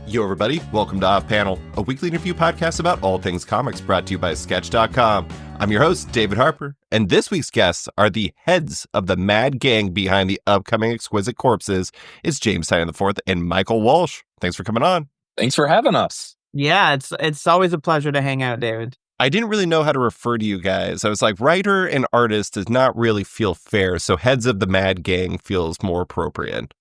Yo, everybody. Welcome to Off Panel, a weekly interview podcast about all things comics brought to you by Sketch.com. I'm your host, David Harper, and this week's guests are the heads of the mad gang behind the upcoming Exquisite Corpses. It's James Tynion IV and Michael Walsh. Thanks for coming on. Thanks for having us. Yeah, it's always a pleasure to hang out, David. I didn't really know how to refer to you guys. I was like, writer and artist does not really feel fair, so heads of the mad gang feels more appropriate.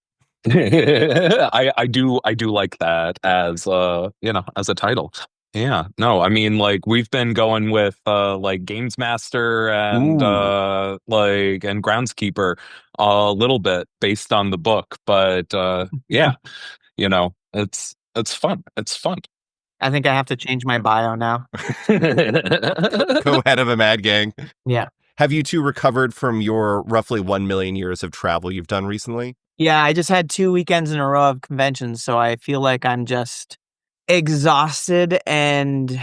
I do like that as as a title. Yeah. No, I mean, like, we've been going with like Games Master and and Groundskeeper a little bit based on the book, but yeah, it's fun. It's fun. I think I have to change my bio now. Co-head of a mad gang. Yeah. Have you two recovered from your roughly 1 million years of travel you've done recently? Yeah, I just had 2 weekends in a row of conventions, so I feel like I'm just exhausted and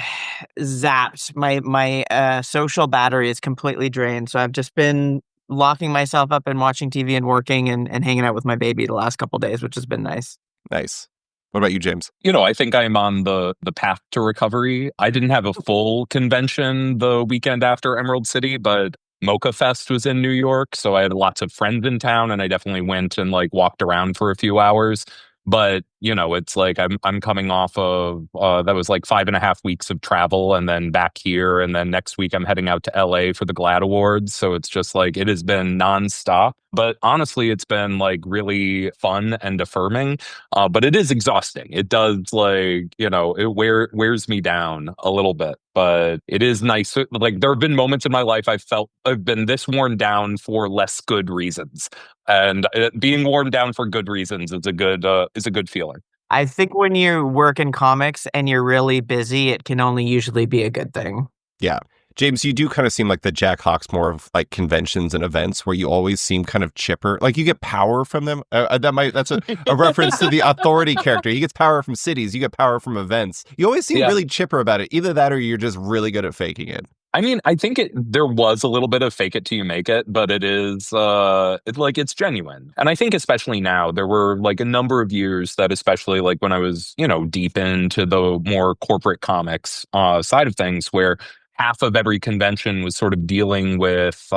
zapped. My social battery is completely drained, so I've just been locking myself up and watching TV and working and hanging out with my baby the last couple days, which has been nice. Nice. What about you, James? I think I'm on the path to recovery. I didn't have a full convention the weekend after Emerald City, but Mocha Fest was in New York, so I had lots of friends in town, and I definitely went and like walked around for a few hours. But it's like I'm coming off of that was like 5.5 weeks of travel, and then back here, and then next week I'm heading out to LA for the GLAAD Awards. So it's just like it has been nonstop. But honestly, it's been like really fun and affirming. But it is exhausting. It does it wears me down a little bit. But it is nice. Like, there have been moments in my life I've been this worn down for less good reasons, and being worn down for good reasons is a good feeling. I think when you work in comics and you're really busy, it can only usually be a good thing. Yeah. James, you do kind of seem like the Jack Hawksmoor of like conventions and events, where you always seem kind of chipper. Like, you get power from them. That's a reference to the authority character. He gets power from cities. You get power from events. You always seem really chipper about it. Either that or you're just really good at faking it. I mean, I think there was a little bit of fake it till you make it, but it is it's genuine. And I think especially now, there were like a number of years that, especially like when I was, deep into the more corporate comics side of things, where half of every convention was sort of dealing with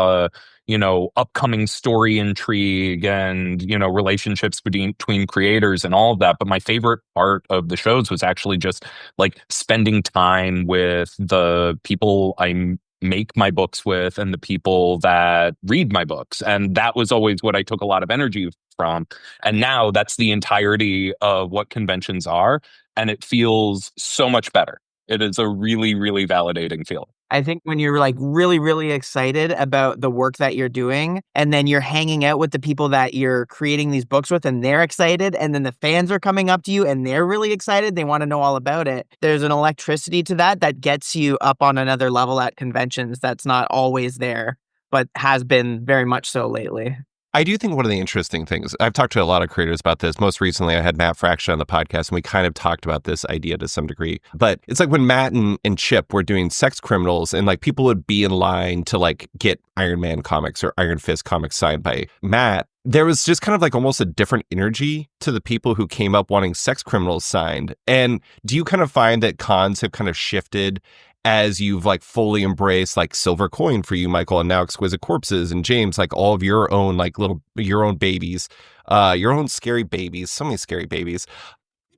upcoming story intrigue and, relationships between creators and all of that. But my favorite part of the shows was actually just like spending time with the people I make my books with and the people that read my books. And that was always what I took a lot of energy from. And now that's the entirety of what conventions are. And it feels so much better. It is a really, really validating feeling. I think when you're like really, really excited about the work that you're doing, and then you're hanging out with the people that you're creating these books with, and they're excited, and then the fans are coming up to you and they're really excited, they want to know all about it. There's an electricity to that gets you up on another level at conventions that's not always there, but has been very much so lately. I do think one of the interesting things, I've talked to a lot of creators about this. Most recently, I had Matt Fraction on the podcast, and we kind of talked about this idea to some degree. But it's like when Matt and Chip were doing Sex Criminals, and like people would be in line to like get Iron Man comics or Iron Fist comics signed by Matt. There was just kind of like almost a different energy to the people who came up wanting Sex Criminals signed. And do you kind of find that cons have kind of shifted as you've like fully embraced like Silver Coin for you, Michael, and now Exquisite Corpses, and James, like all of your own like your own babies, your own scary babies, so many scary babies.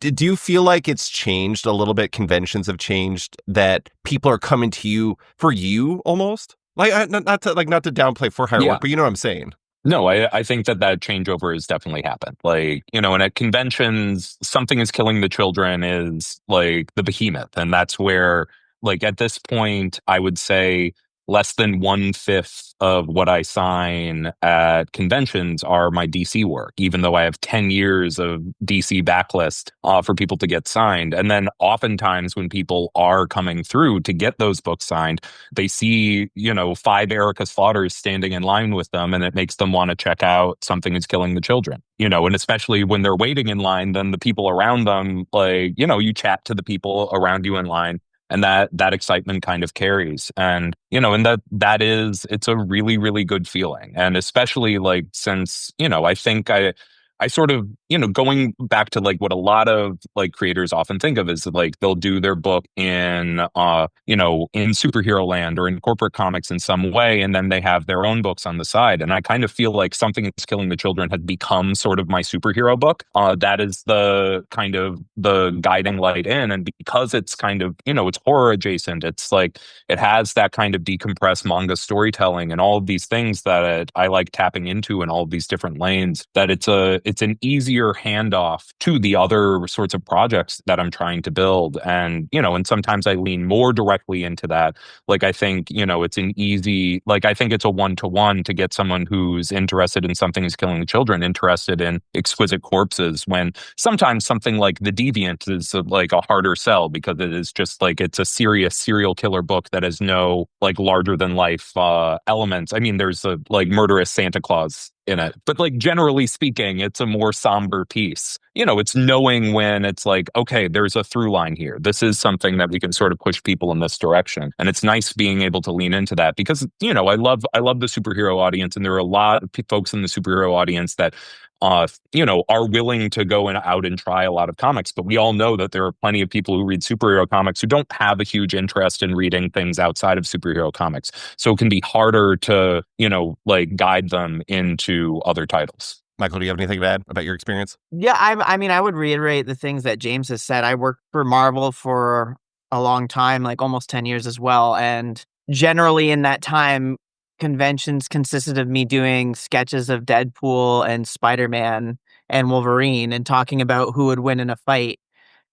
Do you feel like it's changed a little bit? Conventions have changed, that people are coming to you for you almost? Like, not to downplay for hire work, but you know what I'm saying? No, I think that changeover has definitely happened. Like, and at conventions, Something is Killing the Children is like the behemoth. And that's where, like, at this point, I would say less than 1/5 of what I sign at conventions are my DC work, even though I have 10 years of DC backlist for people to get signed. And then oftentimes when people are coming through to get those books signed, they see, 5 Erica Slaughters standing in line with them, and it makes them want to check out Something is Killing the Children. And especially when they're waiting in line, then the people around them, like, you chat to the people around you in line. And that excitement kind of carries. And, and it's a really, really good feeling. And especially like, since, I think I sort of, going back to like what a lot of like creators often think of is like they'll do their book in in superhero land or in corporate comics in some way, and then they have their own books on the side. And I kind of feel like Something That's Killing the Children had become sort of my superhero book. That is the kind of the guiding light in, and because it's kind of it's horror adjacent, it's like it has that kind of decompressed manga storytelling and all of these things that I like tapping into in all of these different lanes, that it's an easier handoff to the other sorts of projects that I'm trying to build. And and sometimes I lean more directly into that. Like I think it's an easy, like I think it's a one-to-one to get someone who's interested in Something Is Killing the Children interested in Exquisite Corpses, when sometimes something like The Deviant is like a harder sell because it is just like it's a serious serial killer book that has no like larger than life elements. I mean, there's a like murderous Santa Claus in it, but like generally speaking, it's a more somber piece. It's knowing when it's like, okay, there's a through line here. This is something that we can sort of push people in this direction. And it's nice being able to lean into that because, I love the superhero audience, and there are a lot of folks in the superhero audience that are willing to go out and try a lot of comics. But we all know that there are plenty of people who read superhero comics who don't have a huge interest in reading things outside of superhero comics. So it can be harder to, like guide them into other titles. Michael, do you have anything to add about your experience? Yeah, I mean, I would reiterate the things that James has said. I worked for Marvel for a long time, like almost 10 years as well. And generally in that time, conventions consisted of me doing sketches of Deadpool and Spider-Man and Wolverine and talking about who would win in a fight.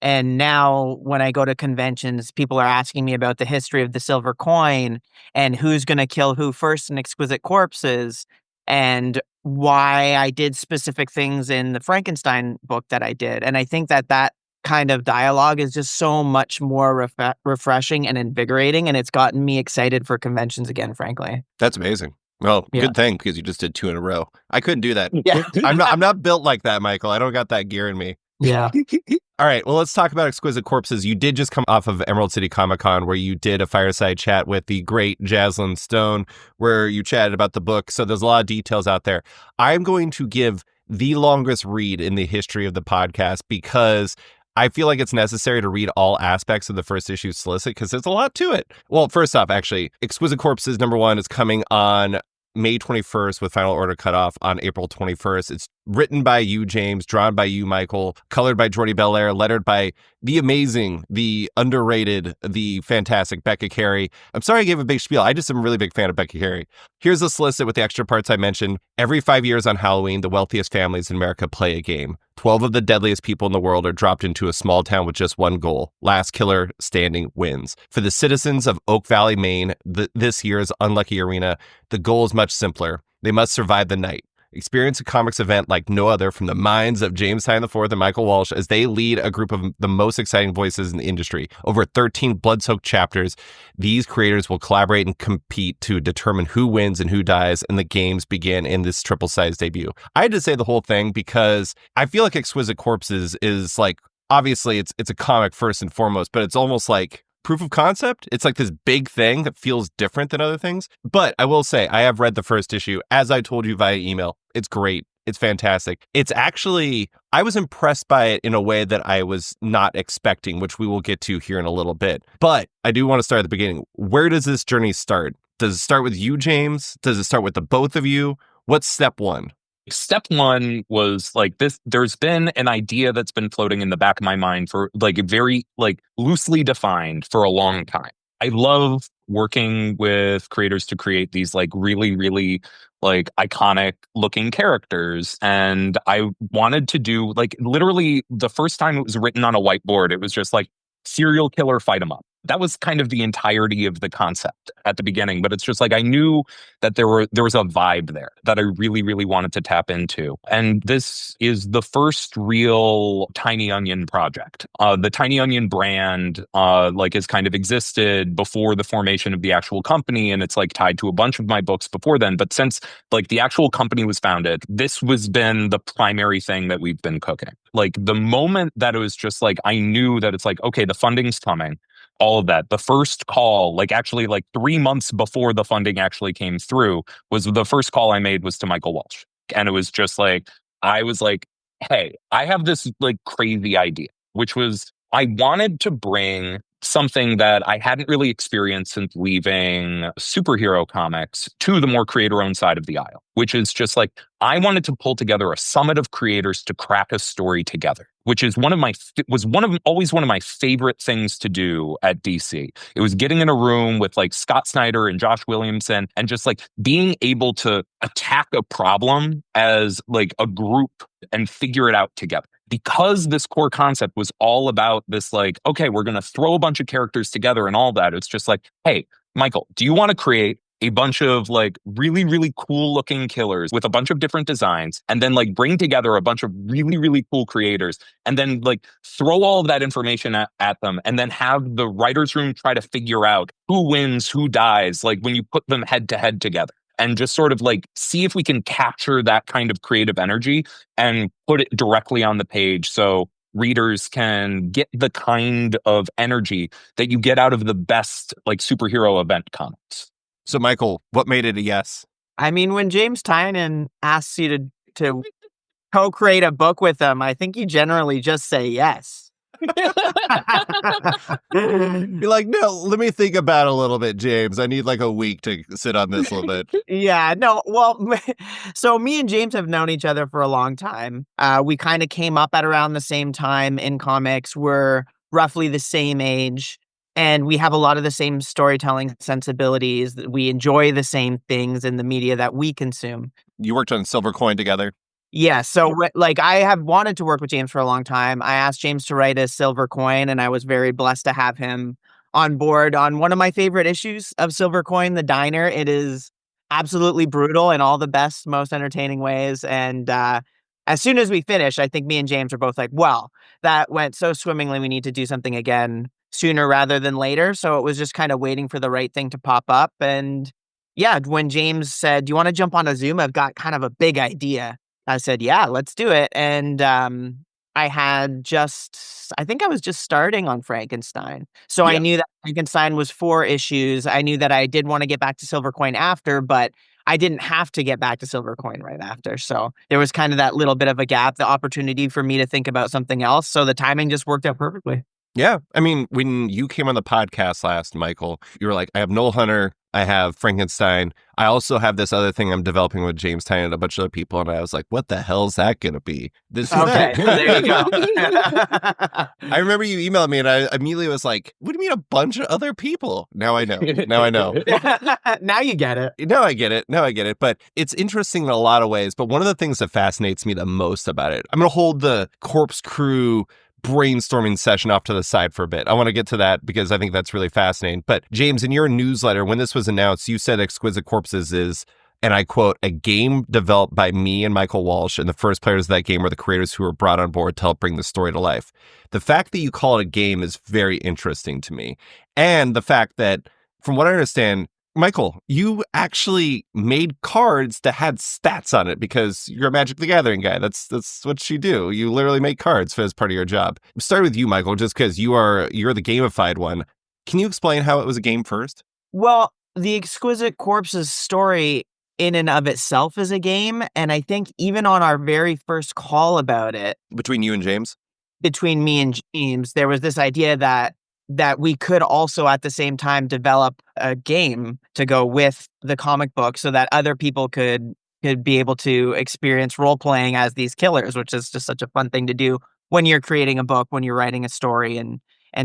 And now when I go to conventions, people are asking me about the history of the silver coin and who's going to kill who first in Exquisite Corpses and why I did specific things in the Frankenstein book that I did. And I think that kind of dialogue is just so much more refreshing and invigorating, and it's gotten me excited for conventions again, frankly. That's amazing. Well, Yeah. Good thing, because you just did 2 in a row. I couldn't do that. Yeah. I'm not built like that, Michael. I don't got that gear in me. Yeah. All right, well, let's talk about Exquisite Corpses. You did just come off of Emerald City Comic Con, where you did a fireside chat with the great Jaslyn Stone, where you chatted about the book. So there's a lot of details out there. I'm going to give the longest read in the history of the podcast because I feel like it's necessary to read all aspects of the first issue solicit because there's a lot to it. Well, first off, actually, Exquisite Corpses #1 is coming on May 21st with final order cutoff on April 21st. It's written by you, James, drawn by you, Michael, colored by Jordi Belair, lettered by the amazing, the underrated, the fantastic Becca Carey. I'm sorry I gave a big spiel. I just am a really big fan of Becca Carey. Here's a solicit with the extra parts I mentioned. Every 5 years on Halloween, the wealthiest families in America play a game. 12 of the deadliest people in the world are dropped into a small town with just one goal. Last killer standing wins. For the citizens of Oak Valley, Maine, this year's Unlucky Arena, the goal is much simpler. They must survive the night. Experience a comics event like no other from the minds of James Tynion IV and Michael Walsh as they lead a group of the most exciting voices in the industry. Over 13 blood-soaked chapters, these creators will collaborate and compete to determine who wins and who dies, and the games begin in this triple-sized debut. I had to say the whole thing because I feel like Exquisite Corpses is like, obviously it's a comic first and foremost, but it's almost like proof of concept. It's like this big thing that feels different than other things. But I will say, I have read the first issue, as I told you via email. It's great. It's fantastic. It's actually, I was impressed by it in a way that I was not expecting, which we will get to here in a little bit. But I do want to start at the beginning. Where does this journey start? Does it start with you, James? Does it start with the both of you? What's step one? Step one was like this. There's been an idea that's been floating in the back of my mind for like very like loosely defined for a long time. I love working with creators to create these like really, really like iconic looking characters. And I wanted to do like literally the first time it was written on a whiteboard, it was just like serial killer fight 'em up. That was kind of the entirety of the concept at the beginning, but it's just like I knew that there was a vibe there that I really, really wanted to tap into. And this is the first real Tiny Onion project. The Tiny Onion brand like has kind of existed before the formation of the actual company, and it's like tied to a bunch of my books before then. But since like the actual company was founded, this was been the primary thing that we've been cooking. Like the moment that it was just like I knew that it's like, okay, the funding's coming. All of that. The first call, like actually like 3 months before the funding actually came through, was the first call I made was to Michael Walsh. And it was just like, I was like, hey, I have this like crazy idea, which was I wanted to bring something that I hadn't really experienced since leaving superhero comics to the more creator-owned side of the aisle, which is just like I wanted to pull together a summit of creators to crack a story together, which is always one of my favorite things to do at DC. It was getting in a room with like Scott Snyder and Josh Williamson and just like being able to attack a problem as like a group and figure it out together. Because this core concept was all about this, like, okay, we're going to throw a bunch of characters together and all that. It's just like, hey, Michael, do you want to create a bunch of like really, really cool looking killers with a bunch of different designs and then like bring together a bunch of really, really cool creators and then like throw all of that information at them and then have the writer's room try to figure out who wins, who dies, like when you put them head to head together? And just sort of like see if we can capture that kind of creative energy and put it directly on the page so readers can get the kind of energy that you get out of the best like superhero event comics. So, Michael, what made it a yes? I mean, when James Tynion asks you to co-create a book with him, I think you generally just say yes. You're like, no, let me think about it a little bit, James. I need like a week to sit on this a little bit. Yeah, no, well, so me and James have known each other for a long time. We kind of came up at around the same time in comics. We're roughly the same age, and we have a lot of the same storytelling sensibilities. We enjoy the same things in the media that we consume. You worked on Silver Coin together? Yeah, so like I have wanted to work with James for a long time. I asked James to write a Silver Coin, and I was very blessed to have him on board on one of my favorite issues of Silver Coin, The Diner. It is absolutely brutal in all the best, most entertaining ways. And as soon as we finished, I think me and James were both like, well, that went so swimmingly. We need to do something again sooner rather than later. So it was just kind of waiting for the right thing to pop up. And yeah, when James said, do you want to jump on a Zoom? I've got kind of a big idea. I said, yeah, let's do it. And I think I was just starting on Frankenstein. So I knew that Frankenstein was 4 issues. I knew that I did want to get back to Silver Coin after, but I didn't have to get back to Silver Coin right after. So there was kind of that little bit of a gap, the opportunity for me to think about something else. So the timing just worked out perfectly. Yeah. I mean, when you came on the podcast last, Michael, you were like, I have Null Hunter, I have Frankenstein. I also have this other thing I'm developing with James Tynion and a bunch of other people. And I was like, what the hell is that going to be? This is okay, there you go. I remember you emailed me and I immediately was like, what do you mean a bunch of other people? Now I know. Now I know. Now you get it. Now I get it. Now I get it. But it's interesting in a lot of ways. But one of the things that fascinates me the most about it, I'm going to hold the Corpse Crew brainstorming session off to the side for a bit. I want to get to that because I think that's really fascinating. But James, in your newsletter, when this was announced, you said Exquisite Corpses is, and I quote, a game developed by me and Michael Walsh, and the first players of that game were the creators who were brought on board to help bring the story to life. The fact that you call it a game is very interesting to me. And the fact that, from what I understand, Michael, you actually made cards that had stats on it because you're a Magic the Gathering guy. That's what you do. You literally make cards as part of your job. Start with you, Michael, just because you're the gamified one. Can you explain how it was a game first? Well, the Exquisite Corpses story in and of itself is a game. And I think even on our very first call about it, Between you and James? Between me and James, there was this idea that we could also at the same time develop a game to go with the comic book so that other people could be able to experience role playing as these killers, which is just such a fun thing to do when you're creating a book, when you're writing a story and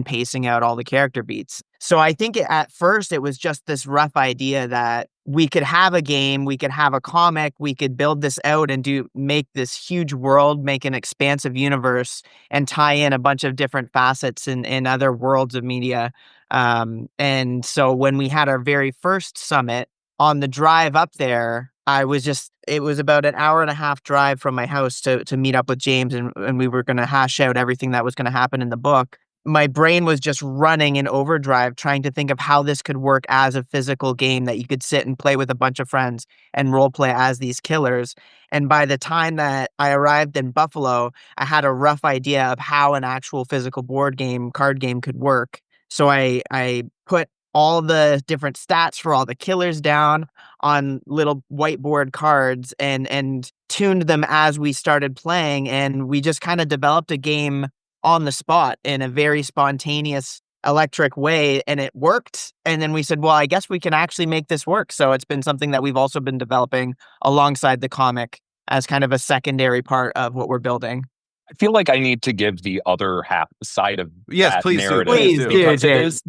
pacing out all the character beats. So I think at first it was just this rough idea that we could have a game, we could have a comic, we could build this out and make this huge world, make an expansive universe and tie in a bunch of different facets in other worlds of media. And so when we had our very first summit on the drive up there, it was about an hour and a half drive from my house to meet up with James and we were going to hash out everything that was going to happen in the book. My brain was just running in overdrive, trying to think of how this could work as a physical game that you could sit and play with a bunch of friends and role play as these killers. And by the time that I arrived in Buffalo, I had a rough idea of how an actual physical card game could work. So I put all the different stats for all the killers down on little whiteboard cards and tuned them as we started playing. And we just kind of developed a game on the spot in a very spontaneous, electric way, and it worked. And then we said, well, I guess we can actually make this work. So it's been something that we've also been developing alongside the comic as kind of a secondary part of what we're building. I feel like I need to give the other half side of that please narrative. Please do, because James.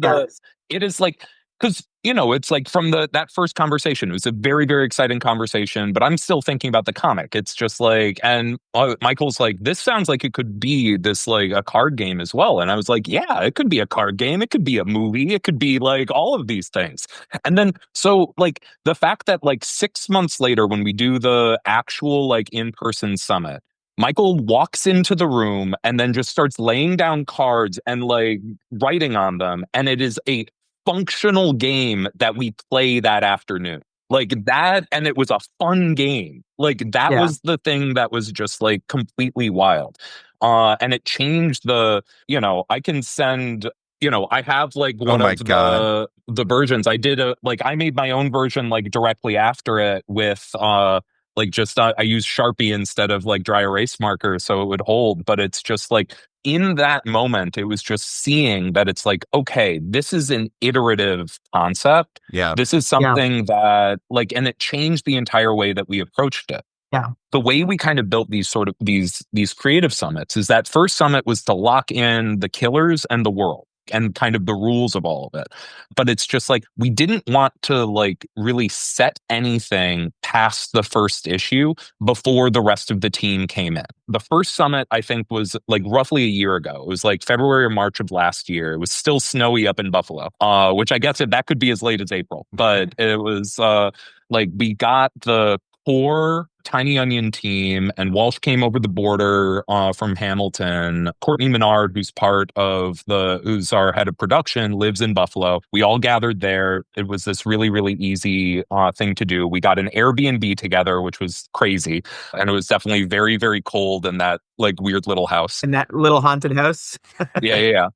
it is like, because, it's like from that first conversation, it was a very, very exciting conversation, but I'm still thinking about the comic. It's just like, and Michael's like, this sounds like it could be this like a card game as well. And I was like, yeah, it could be a card game. It could be a movie. It could be like all of these things. And then, so like the fact that like 6 months later, when we do the actual like in-person summit, Michael walks into the room and then just starts laying down cards and like writing on them. And it is a functional game that we play that afternoon. Like that, and it was a fun game. Like that was the thing that was just like completely wild. And it changed I can send, I have like one of the versions. I did I made my own version like directly after it with I use Sharpie instead of like dry erase marker so it would hold. But it's just like in that moment, it was just seeing that it's like, okay, this is an iterative concept. Yeah. This is something that and it changed the entire way that we approached it. Yeah. The way we kind of built these sort of these creative summits is that first summit was to lock in the killers and the world and kind of the rules of all of it. But it's just like, we didn't want to like really set anything past the first issue before the rest of the team came in. The first summit, I think, was like roughly a year ago. It was like February or March of last year. It was still snowy up in Buffalo, which I guess that could be as late as April. But it was we got the core Tiny Onion team, and Walsh came over the border from Hamilton. Courtney Menard, who's our head of production, lives in Buffalo. We all gathered there. It was this really, really easy thing to do. We got an Airbnb together, which was crazy. And it was definitely very, very cold in that like weird little house. In that little haunted house? Yeah.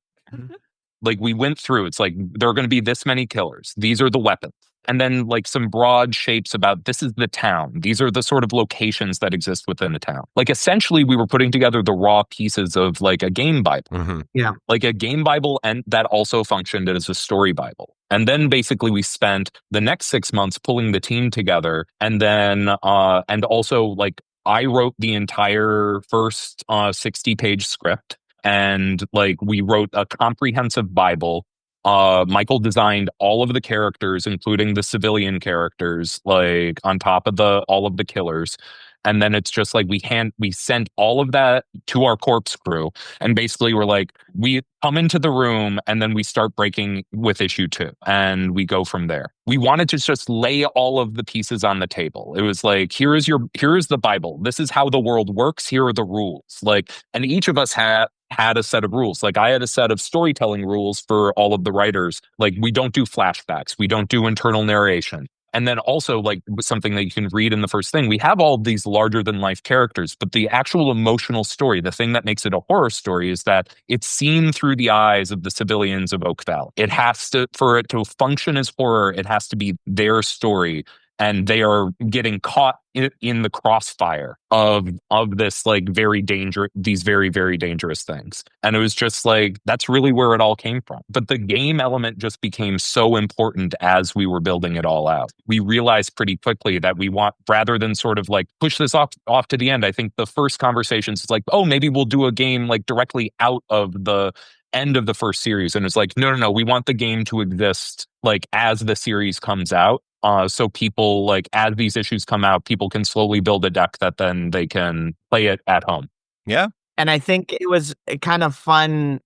Like we went through, it's like, there are going to be this many killers. These are the weapons. And then like some broad shapes about this is the town. These are the sort of locations that exist within the town. Like essentially we were putting together the raw pieces of like a game Bible. Mm-hmm. Yeah. Like a game Bible, and that also functioned as a story Bible. And then basically we spent the next 6 months pulling the team together. And then, and also like I wrote the entire first 60-page script. And like we wrote a comprehensive Bible. Michael designed all of the characters, including the civilian characters, like on top of all of the killers. And then it's just like we sent all of that to our corpse crew. And basically we're like, we come into the room and then we start breaking with issue 2 and we go from there. We wanted to just lay all of the pieces on the table. It was like, here is the Bible. This is how the world works. Here are the rules. Like, and each of us had a set of rules. Like I had a set of storytelling rules for all of the writers. Like we don't do flashbacks. We don't do internal narration. And then also like something that you can read in the first thing, we have all of these larger than life characters, but the actual emotional story, the thing that makes it a horror story is that it's seen through the eyes of the civilians of Oak Valley. It has to, for it to function as horror, it has to be their story. And they are getting caught in the crossfire of this like these very, very dangerous things. And it was just like, that's really where it all came from. But the game element just became so important as we were building it all out. We realized pretty quickly that we want, rather than sort of like push this off to the end, I think the first conversations is like, oh, maybe we'll do a game like directly out of the end of the first series. And it's like, no, we want the game to exist like as the series comes out. So people like as these issues come out, people can slowly build a deck that then they can play it at home. Yeah. And I think it was kind of fun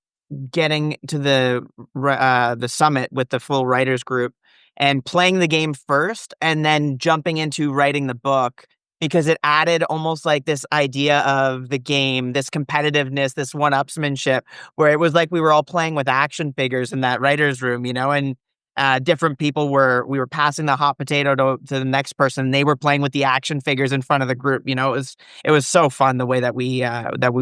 getting to the summit with the full writers group and playing the game first and then jumping into writing the book, because it added almost like this idea of the game, this competitiveness, this one-upsmanship, where it was like we were all playing with action figures in that writer's room, and different people we were passing the hot potato to the next person. They were playing with the action figures in front of the group. It was so fun the way that we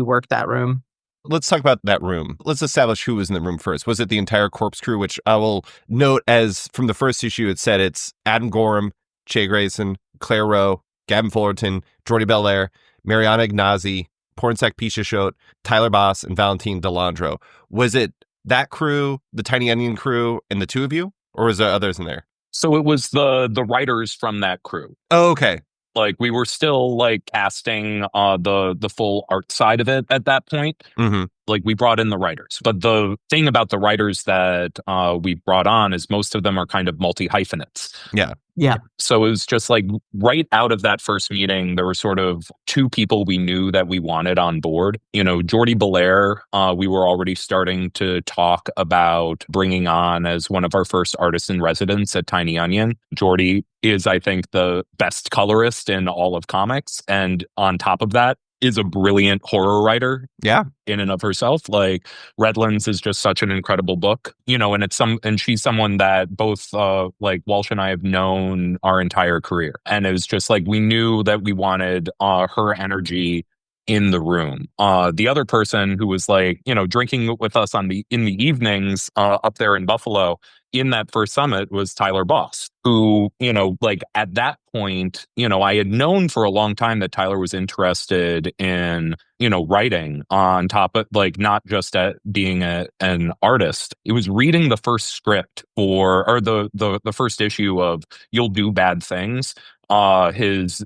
worked that room. Let's talk about that room. Let's establish who was in the room first. Was it the entire corpse crew, which I will note as from the first issue, it said it's Adam Gorham, Che Grayson, Claire Rowe, Gavin Fullerton, Jordi Belair, Mariana Ignazi, Pornsak Pichashot, Tyler Boss, and Valentine Delandro. Was it that crew, the Tiny Onion crew, and the two of you? Or was there others in there? So it was the writers from that crew. Oh, okay. Like we were still like casting the full art side of it at that point. Mm-hmm. Like we brought in the writers, but the thing about the writers that we brought on is most of them are kind of multi-hyphenates. Yeah. So it was just like right out of that first meeting, there were sort of two people we knew that we wanted on board. You know, Jordi Belair, we were already starting to talk about bringing on as one of our first artists in residence at Tiny Onion. Jordi is, I think, the best colorist in all of comics. And on top of that, is a brilliant horror writer. Yeah. In and of herself. Like Redlands is just such an incredible book, you know, and she's someone that both like Walsh and I have known our entire career. And it was just like we knew that we wanted her energy in the room. The other person who was like, you know, drinking with us in the evenings up there in Buffalo in that first summit was Tyler Boss, who, you know, like at that point, you know, I had known for a long time that Tyler was interested in, you know, writing on top of like not just at being an artist. It was reading the first script or the first issue of You'll Do Bad Things. His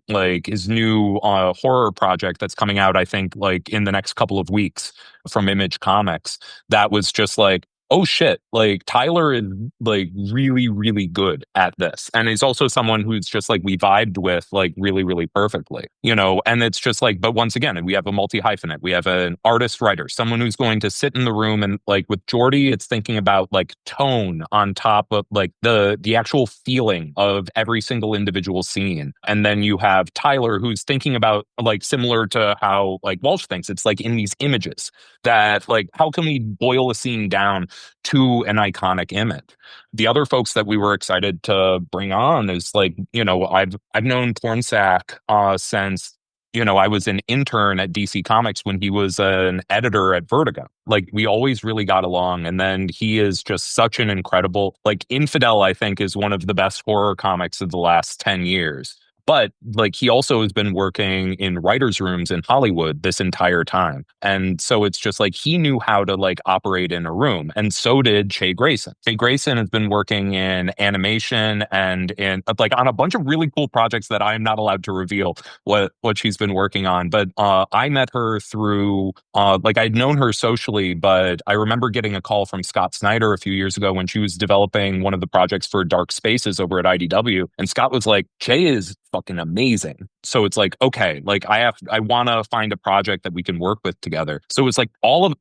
new horror project that's coming out, I think, like in the next couple of weeks from Image Comics. That was just like, oh shit, like Tyler is like really, really good at this. And he's also someone who's just like we vibed with like really, really perfectly, you know, and it's just like, but once again, we have a multi-hyphenate. We have an artist writer, someone who's going to sit in the room and like with Jordi, it's thinking about like tone on top of like the actual feeling of every single individual scene. And then you have Tyler who's thinking about like similar to how like Walsh thinks, it's like in these images that like, how can we boil a scene down to an iconic image? The other folks that we were excited to bring on is like, you know, I've known Pornsak since, you know, I was an intern at DC Comics when he was an editor at Vertigo. Like we always really got along. And then he is just such an incredible, like Infidel, I think, is one of the best horror comics of the last 10 years. But like he also has been working in writers' rooms in Hollywood this entire time. And so it's just like he knew how to like operate in a room. And so did Che Grayson. Che Grayson has been working in animation and in like on a bunch of really cool projects that I'm not allowed to reveal what she's been working on. But I met her through like I'd known her socially, but I remember getting a call from Scott Snyder a few years ago when she was developing one of the projects for Dark Spaces over at IDW. And Scott was like, Che is fucking amazing. So it's like, okay, like I want to find a project that we can work with together. So it's like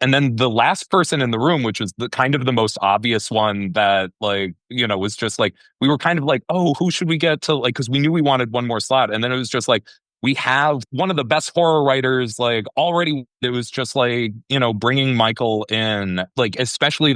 and then the last person in the room, which was the kind of the most obvious one that like, you know, was just like, we were kind of like, oh, who should we get to like, because we knew we wanted one more slot. And then it was just like, we have one of the best horror writers, like already. It was just like, you know, bringing Michael in, like, especially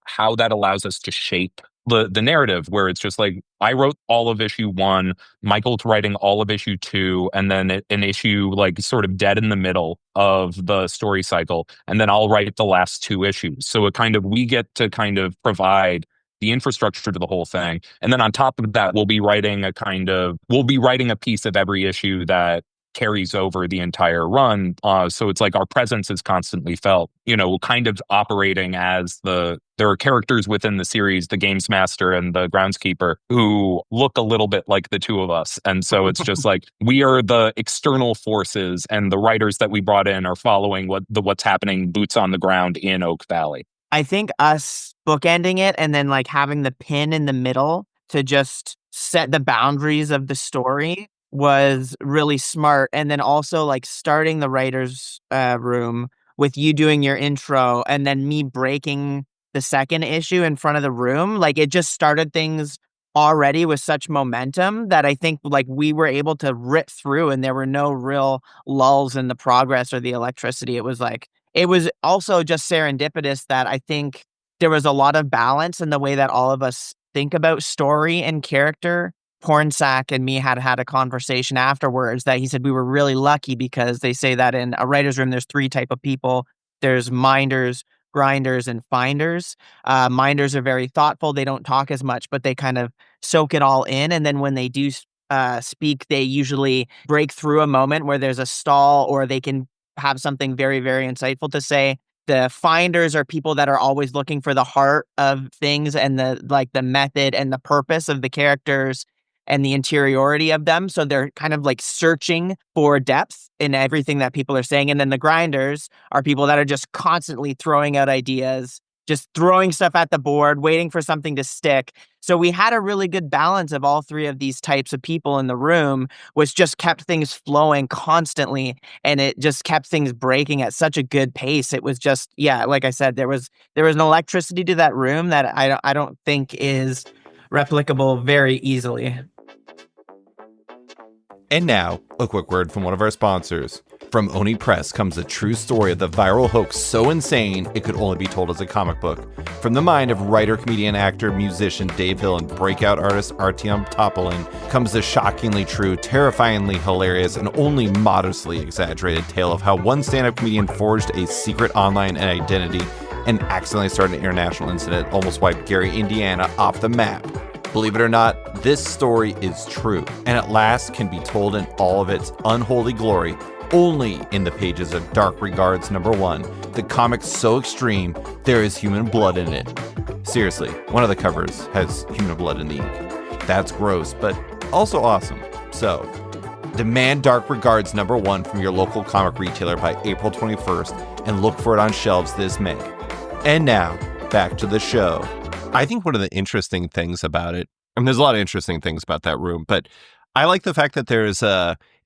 how that allows us to shape the narrative, where it's just like, I wrote all of issue 1, Michael's writing all of issue 2, and then an issue like sort of dead in the middle of the story cycle. And then I'll write the last 2 issues. So it kind of, we get to kind of provide the infrastructure to the whole thing. And then on top of that, we'll be writing a piece of every issue that carries over the entire run. So it's like our presence is constantly felt, you know, kind of operating as there are characters within the series, the games master and the groundskeeper, who look a little bit like the two of us. And so it's just like, we are the external forces and the writers that we brought in are following what's happening boots on the ground in Oak Valley. I think us bookending it and then like having the pin in the middle to just set the boundaries of the story was really smart. And then also like starting the writer's room with you doing your intro and then me breaking the second issue in front of the room. Like it just started things already with such momentum that I think like we were able to rip through and there were no real lulls in the progress or the electricity. It was also just serendipitous that I think there was a lot of balance in the way that all of us think about story and character. Pornsak and me had a conversation afterwards that he said we were really lucky because they say that in a writer's room, there's 3 type of people. There's minders, grinders, and finders. Minders are very thoughtful. They don't talk as much, but they kind of soak it all in. And then when they do speak, they usually break through a moment where there's a stall or they can have something very, very insightful to say. The finders are people that are always looking for the heart of things and the method and the purpose of the characters and the interiority of them. So they're kind of like searching for depth in everything that people are saying. And then the grinders are people that are just constantly throwing out ideas, just throwing stuff at the board, waiting for something to stick. So we had a really good balance of all three of these types of people in the room, which just kept things flowing constantly. And it just kept things breaking at such a good pace. It was just, yeah, like I said, there was an electricity to that room that I don't think is replicable very easily. And now, a quick word from one of our sponsors. From Oni Press comes a true story of the viral hoax so insane it could only be told as a comic book. From the mind of writer, comedian, actor, musician Dave Hill and breakout artist Artyom Topolin comes the shockingly true, terrifyingly hilarious, and only modestly exaggerated tale of how one stand-up comedian forged a secret online identity and accidentally started an international incident that almost wiped Gary, Indiana off the map. Believe it or not, this story is true, and at last can be told in all of its unholy glory only in the pages of Dark Regards #1, the comic so extreme there is human blood in it. Seriously, one of the covers has human blood in the ink. That's gross, but also awesome. So, demand Dark Regards #1 from your local comic retailer by April 21st and look for it on shelves this May. And now, back to the show. I think one of the interesting things about it, and there's a lot of interesting things about that room, but I like the fact that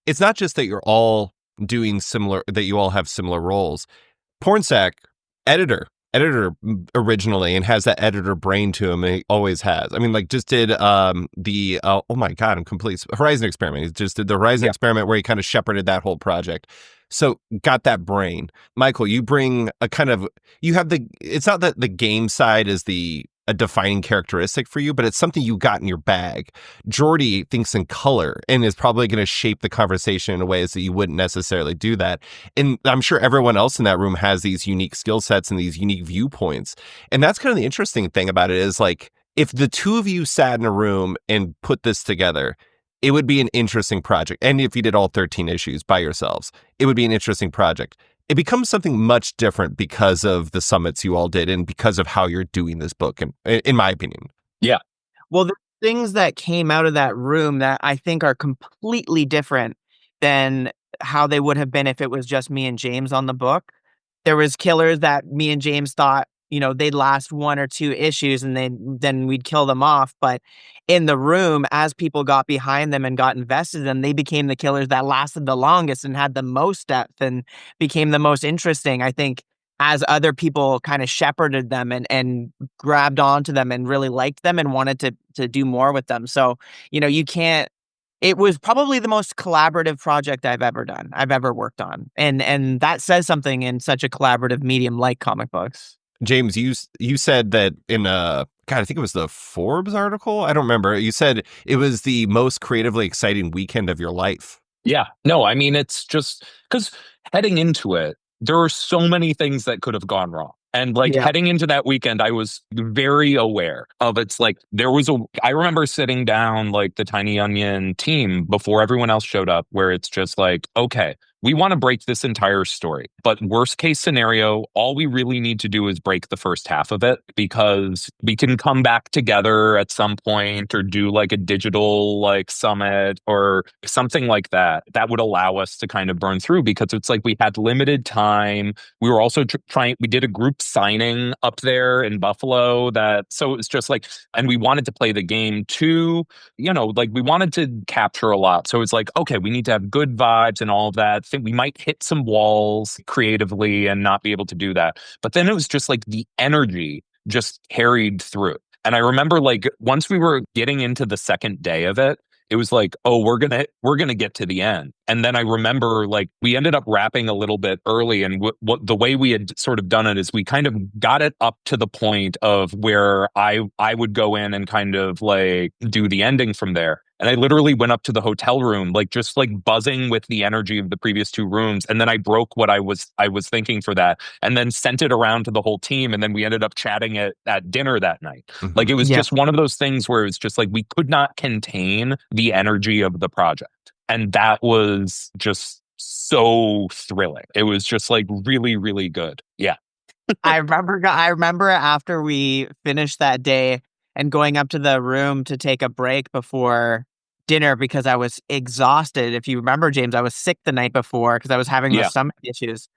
it's not just that you're all doing similar, that you all have similar roles. Pornsack, editor originally, and has that editor brain to him, and he always has. I mean, like, just did oh my God, I'm complete. Horizon Experiment. He just did the Horizon Experiment where he kind of shepherded that whole project. So got that brain. Michael, you bring a kind of, it's not that the game side is a defining characteristic for you, but it's something you got in your bag. Jordy thinks in color and is probably going to shape the conversation in ways that you wouldn't necessarily do that. And I'm sure everyone else in that room has these unique skill sets and these unique viewpoints. And that's kind of the interesting thing about it is, like, if the two of you sat in a room and put this together, it would be an interesting project. And if you did all 13 issues by yourselves, it would be an interesting project. It becomes something much different because of the summits you all did and because of how you're doing this book, in my opinion. Yeah. Well, the things that came out of that room that I think are completely different than how they would have been if it was just me and James on the book. There was killers that me and James thought, they'd last 1 or 2 issues and then we'd kill them off. But in the room, as people got behind them and got invested in them, they became the killers that lasted the longest and had the most depth and became the most interesting. I think as other people kind of shepherded them and grabbed onto them and really liked them and wanted to do more with them. So, it was probably the most collaborative project I've ever worked on. And that says something in such a collaborative medium like comic books. James, you said that in I think it was the Forbes article. I don't remember. You said it was the most creatively exciting weekend of your life. Yeah. No, I mean, it's just because heading into it, there are so many things that could have gone wrong. And heading into that weekend, I was very aware of I remember sitting down the Tiny Onion team before everyone else showed up, where it's just like, okay, we want to break this entire story. But worst case scenario, all we really need to do is break the first half of it, because we can come back together at some point or do a digital summit or something like that. That would allow us to kind of burn through, because it's we had limited time. We were also we did a group signing up there in Buffalo so it's just and we wanted to play the game too, we wanted to capture a lot. So it's okay, we need to have good vibes and all of that. Think we might hit some walls creatively and not be able to do that. But then it was just the energy just carried through. And I remember once we were getting into the second day of it, it was oh, we're gonna get to the end. And then I remember we ended up wrapping a little bit early, and what the way we had sort of done it is we kind of got it up to the point of where I would go in and kind of do the ending from there. And I literally went up to the hotel room, like just like buzzing with the energy of the previous 2 rooms. And then I broke what I was thinking for that, and then sent it around to the whole team. And then we ended up chatting at dinner that night. Like, it was Yeah. just one of those things where it's just like we could not contain the energy of the project. And that was just so thrilling. It was just like really, really good. Yeah. I remember after we finished that day and going up to the room to take a break before dinner because I was exhausted. If you remember, James, I was sick the night before because I was having those Yeah. stomach issues.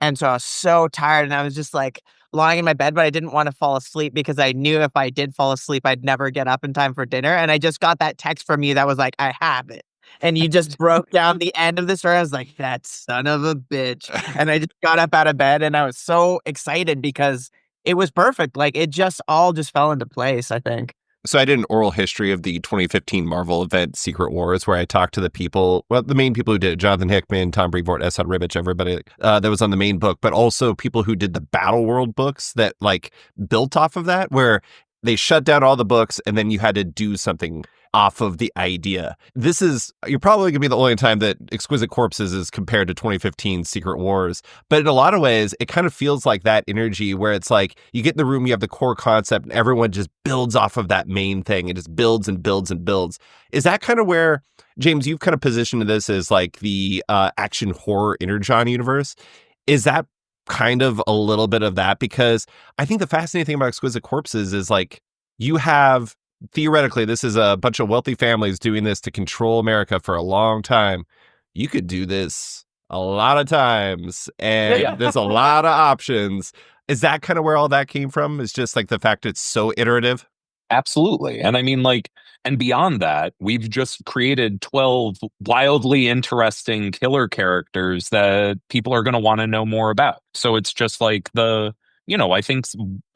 And so I was so tired and I was just like lying in my bed, but I didn't want to fall asleep because I knew if I did fall asleep, I'd never get up in time for dinner. And I just got that text from you that was like, I have it. And you just broke down the end of the story. I was like, that son of a bitch. And I just got up out of bed and I was so excited because it was perfect. Like it just all just fell into place, I think. So I did an oral history of the 2015 Marvel event Secret Wars, where I talked to the people, well, the main people who did it, Jonathan Hickman, Tom Brevoort, S. Ribbich, everybody that was on the main book, but also people who did the Battle World books that like built off of that, where they shut down all the books and then you had to do something off of the idea. You're probably going to be the only time that Exquisite Corpses is compared to 2015 Secret Wars. But in a lot of ways, it kind of feels like that energy where it's like you get in the room, you have the core concept, and everyone just builds off of that main thing. It just builds and builds and builds. Is that kind of where, James, you've kind of positioned this as like the action horror Energon universe? Is that kind of a little bit of that? Because I think the fascinating thing about Exquisite Corpses is like you have, theoretically, this is a bunch of wealthy families doing this to control America for a long time. You could do this a lot of times, and there's a lot of options. Is that kind of where all that came from? Is just like the fact it's so iterative? Absolutely. And I mean, like, and beyond that, we've just created 12 wildly interesting killer characters that people are going to want to know more about. So it's just like I think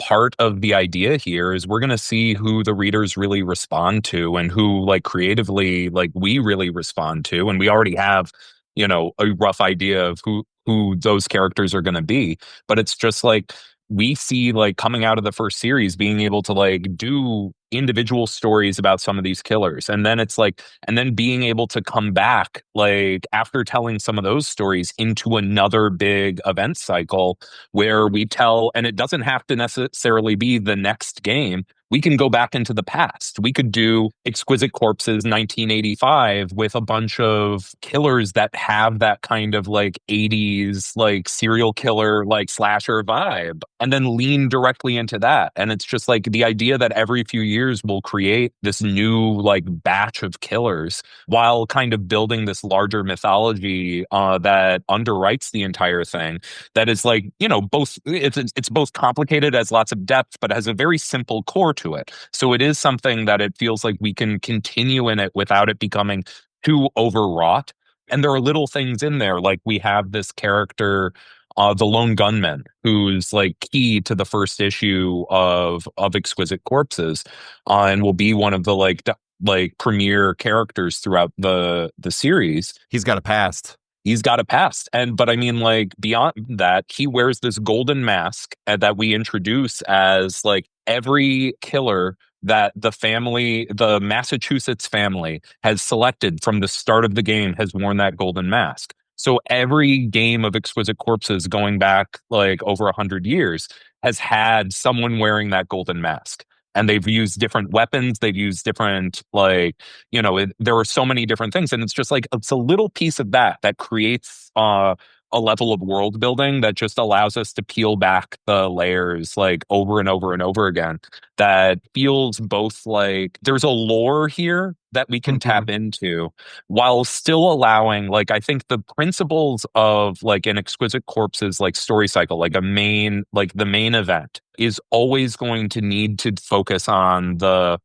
part of the idea here is we're going to see who the readers really respond to and who, like, creatively, like, we really respond to. And we already have, a rough idea of who those characters are going to be. But it's just like, we see, like, coming out of the first series, being able to like do individual stories about some of these killers, and then it's like, and then being able to come back, like, after telling some of those stories, into another big event cycle where we tell, and it doesn't have to necessarily be the next game. We can go back into the past. We could do Exquisite Corpses 1985 with a bunch of killers that have that kind of like 80s, like serial killer, like slasher vibe, and then lean directly into that. And it's just like the idea that every few years we'll create this new like batch of killers while kind of building this larger mythology that underwrites the entire thing. That is like, both, it's both complicated, has lots of depth, but has a very simple core to it. So it is something that it feels like we can continue in it without it becoming too overwrought. And there are little things in there, like we have this character, the lone gunman, who's like key to the first issue of Exquisite Corpses, and will be one of the like premier characters throughout the series. He's got a past. He's got a past. But I mean, like, beyond that, he wears this golden mask that we introduce as like every killer that the Massachusetts family has selected from the start of the game has worn that golden mask. So every game of Exquisite Corpses going back like over 100 years has had someone wearing that golden mask. And they've used different weapons. They've used different, like, there are so many different things. And it's just like, it's a little piece of that creates a level of world building that just allows us to peel back the layers like over and over and over again. That feels both like there's a lore here that we can tap into while still allowing, like, I think the principles of like an Exquisite Corpses like story cycle, like the main event is always going to need to focus on the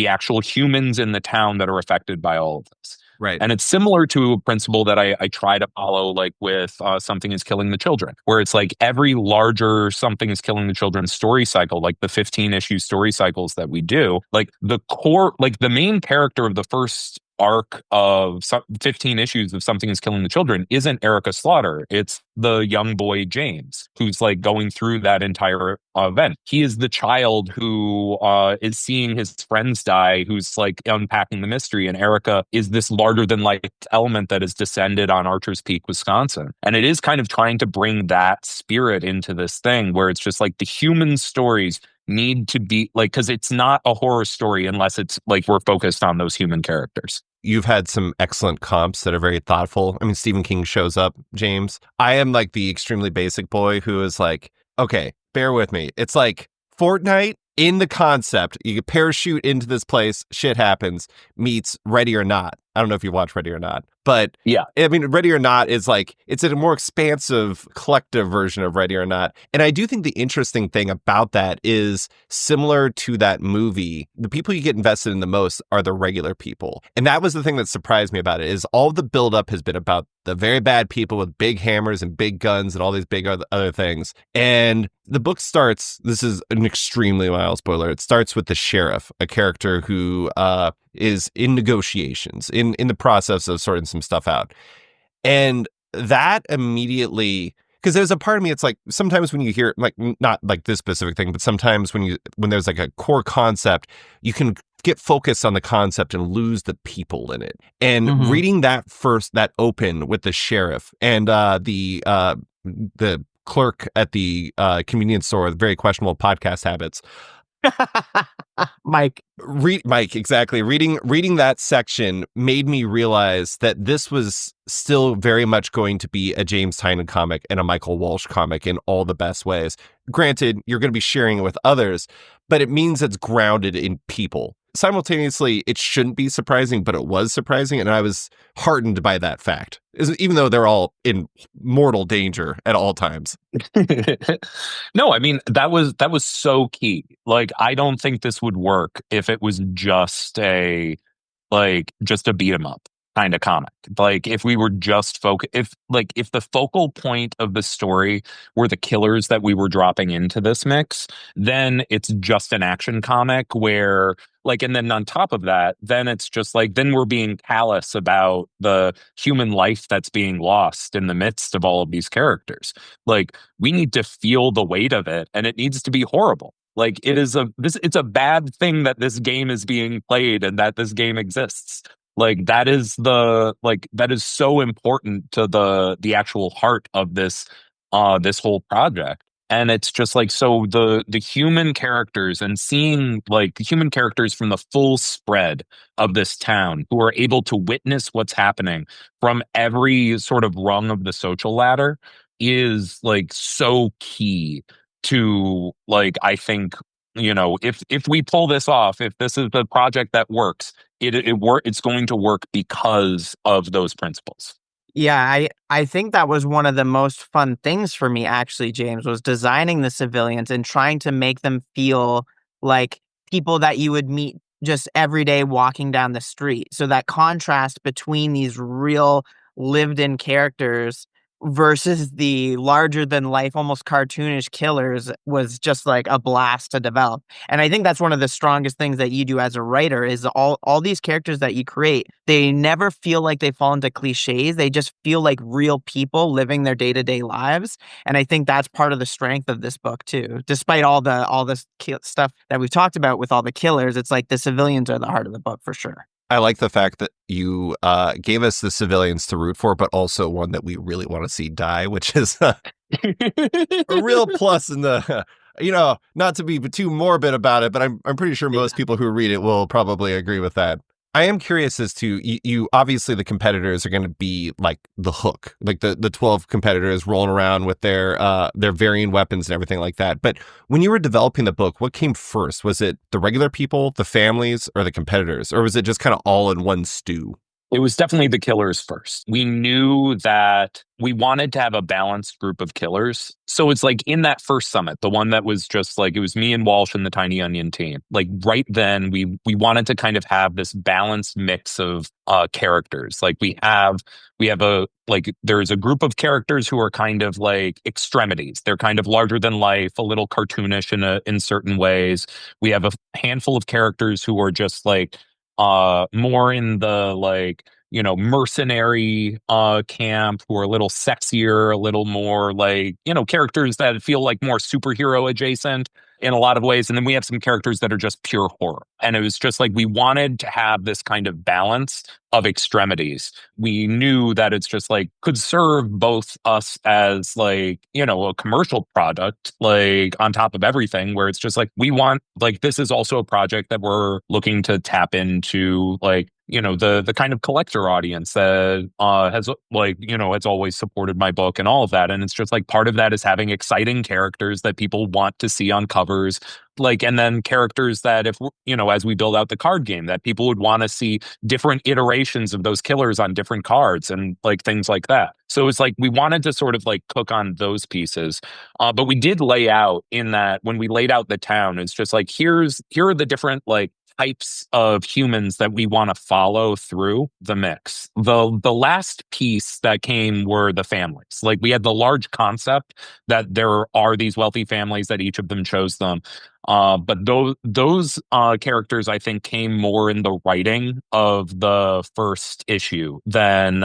actual humans in the town that are affected by all of this. Right. And it's similar to a principle that I try to follow, like with Something is Killing the Children, where it's like every larger Something is Killing the Children story cycle, like the 15 issue story cycles that we do, like the core, like the main character of the first arc of 15 issues of Something is Killing the Children isn't Erica Slaughter. It's the young boy James, who's like going through that entire event. He is the child who is seeing his friends die, who's like unpacking the mystery. And Erica is this larger than life element that has descended on Archer's Peak, Wisconsin. And it is kind of trying to bring that spirit into this thing where it's just like the human stories need to be like, because it's not a horror story unless it's like we're focused on those human characters. You've had some excellent comps that are very thoughtful. I mean, Stephen King shows up, James. I am like the extremely basic boy who is like, okay, bear with me. It's like Fortnite in the concept. You parachute into this place, shit happens, meets Ready or Not. I don't know if you watch Ready or Not, but yeah, I mean, Ready or Not is like, it's a more expansive, collective version of Ready or Not. And I do think the interesting thing about that is similar to that movie, the people you get invested in the most are the regular people. And that was the thing that surprised me about it, is all the buildup has been about the very bad people with big hammers and big guns and all these big other things. And the book starts, this is an extremely mild spoiler, it starts with the sheriff, a character who is in negotiations, in the process of sorting some stuff out. And that immediately, because there's a part of me, it's like sometimes when you hear, like, not like this specific thing, but sometimes when there's like a core concept, you can get focused on the concept and lose the people in it. And reading that open with the sheriff and the clerk at the convenience store with very questionable podcast habits. Mike, exactly. Reading that section made me realize that this was still very much going to be a James Tynion comic and a Michael Walsh comic in all the best ways. Granted, you're going to be sharing it with others, but it means it's grounded in people. Simultaneously, it shouldn't be surprising, but it was surprising, and I was heartened by that fact, even though they're all in mortal danger at all times. No, I mean, that was so key. Like, I don't think this would work if it was just a beat 'em up kind of comic. Like, if we were just if the focal point of the story were the killers that we were dropping into this mix, then it's just an action comic where, like, and then on top of that, then it's just like, then we're being callous about the human life that's being lost in the midst of all of these characters. Like, we need to feel the weight of it, and it needs to be horrible. Like, it's a bad thing that this game is being played and that this game exists. Like, that is so important to the actual heart of this whole project. And it's just like, so the human characters, and seeing like the human characters from the full spread of this town who are able to witness what's happening from every sort of rung of the social ladder is like so key to, like, I think, you know, if we pull this off, if this is the project that works, it's going to work because of those principles. Yeah, I think that was one of the most fun things for me, actually, James, was designing the civilians and trying to make them feel like people that you would meet just every day walking down the street. So that contrast between these real lived-in characters versus the larger than life, almost cartoonish killers was just like a blast to develop. And I think that's one of the strongest things that you do as a writer is all these characters that you create, they never feel like they fall into cliches. They just feel like real people living their day-to-day lives. And I think that's part of the strength of this book too. Despite all this stuff that we've talked about with all the killers, it's like the civilians are the heart of the book for sure. I like the fact that you gave us the civilians to root for, but also one that we really want to see die, which is a real plus in the, you know, not to be too morbid about it, but I'm pretty sure most people who read it will probably agree with that. I am curious as to, you obviously the competitors are going to be like the hook, like the 12 competitors rolling around with their varying weapons and everything like that. But when you were developing the book, what came first? Was it the regular people, the families, or the competitors? Or was it just kind of all in one stew? It was definitely the killers first. We knew that we wanted to have a balanced group of killers. So it's like in that first summit, the one that was just like, it was me and Walsh and the Tiny Onion team. Like right then we wanted to kind of have this balanced mix of characters. Like we have there's a group of characters who are kind of like extremities. They're kind of larger than life, a little cartoonish in certain ways. We have a handful of characters who are just like more in the like, mercenary camp, who are a little sexier, a little more like, characters that feel like more superhero adjacent in a lot of ways. And then we have some characters that are just pure horror. And it was just like we wanted to have this kind of balance of extremities. We knew that it's just like could serve both us as like, a commercial product, like on top of everything, where it's just like we want, like, this is also a project that we're looking to tap into, like, the kind of collector audience that has like, has always supported my book and all of that. And it's just like part of that is having exciting characters that people want to see on covers, like, and then characters that if, as we build out the card game, that people would want to see different iterations of those killers on different cards and like things like that. So it's like we wanted to sort of like cook on those pieces. But we did lay out in that when we laid out the town, it's just like, here are the different like types of humans that we want to follow through the mix. The last piece that came were the families. Like we had the large concept that there are these wealthy families that each of them chose them. But those characters, I think, came more in the writing of the first issue than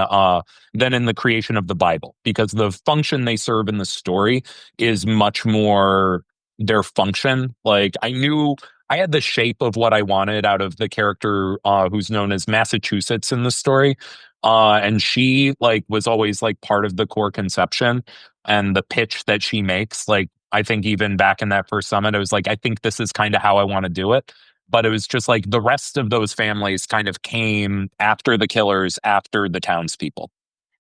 in the creation of the Bible, because the function they serve in the story is much more their function. Like I knew I had the shape of what I wanted out of the character who's known as Massachusetts in the story. And she like was always like part of the core conception and the pitch that she makes. Like, I think even back in that first summit, it was like, I think this is kind of how I want to do it. But it was just like the rest of those families kind of came after the killers, after the townspeople.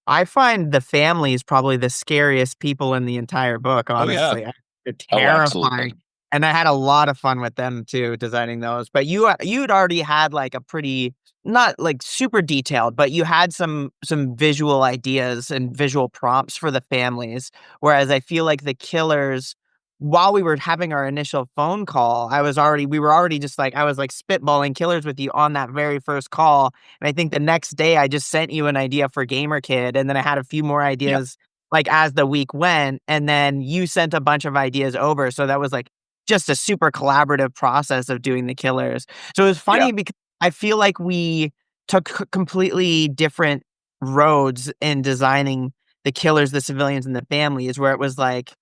I find the families probably the scariest people in the entire book, Oh, yeah. honestly. They're Oh, absolutely. terrifying. And I had a lot of fun with them too, designing those. But you'd already had like a pretty, not like super detailed, but you had some visual ideas and visual prompts for the families. Whereas I feel like the killers, while we were having our initial phone call, we were already just like, I was like spitballing killers with you on that very first call. And I think the next day I just sent you an idea for Gamer Kid, and then I had a few more ideas like as the week went, and then you sent a bunch of ideas over. So that was like just a super collaborative process of doing the killers. So it was funny because I feel like we took completely different roads in designing the killers, the civilians, and the families, where it was like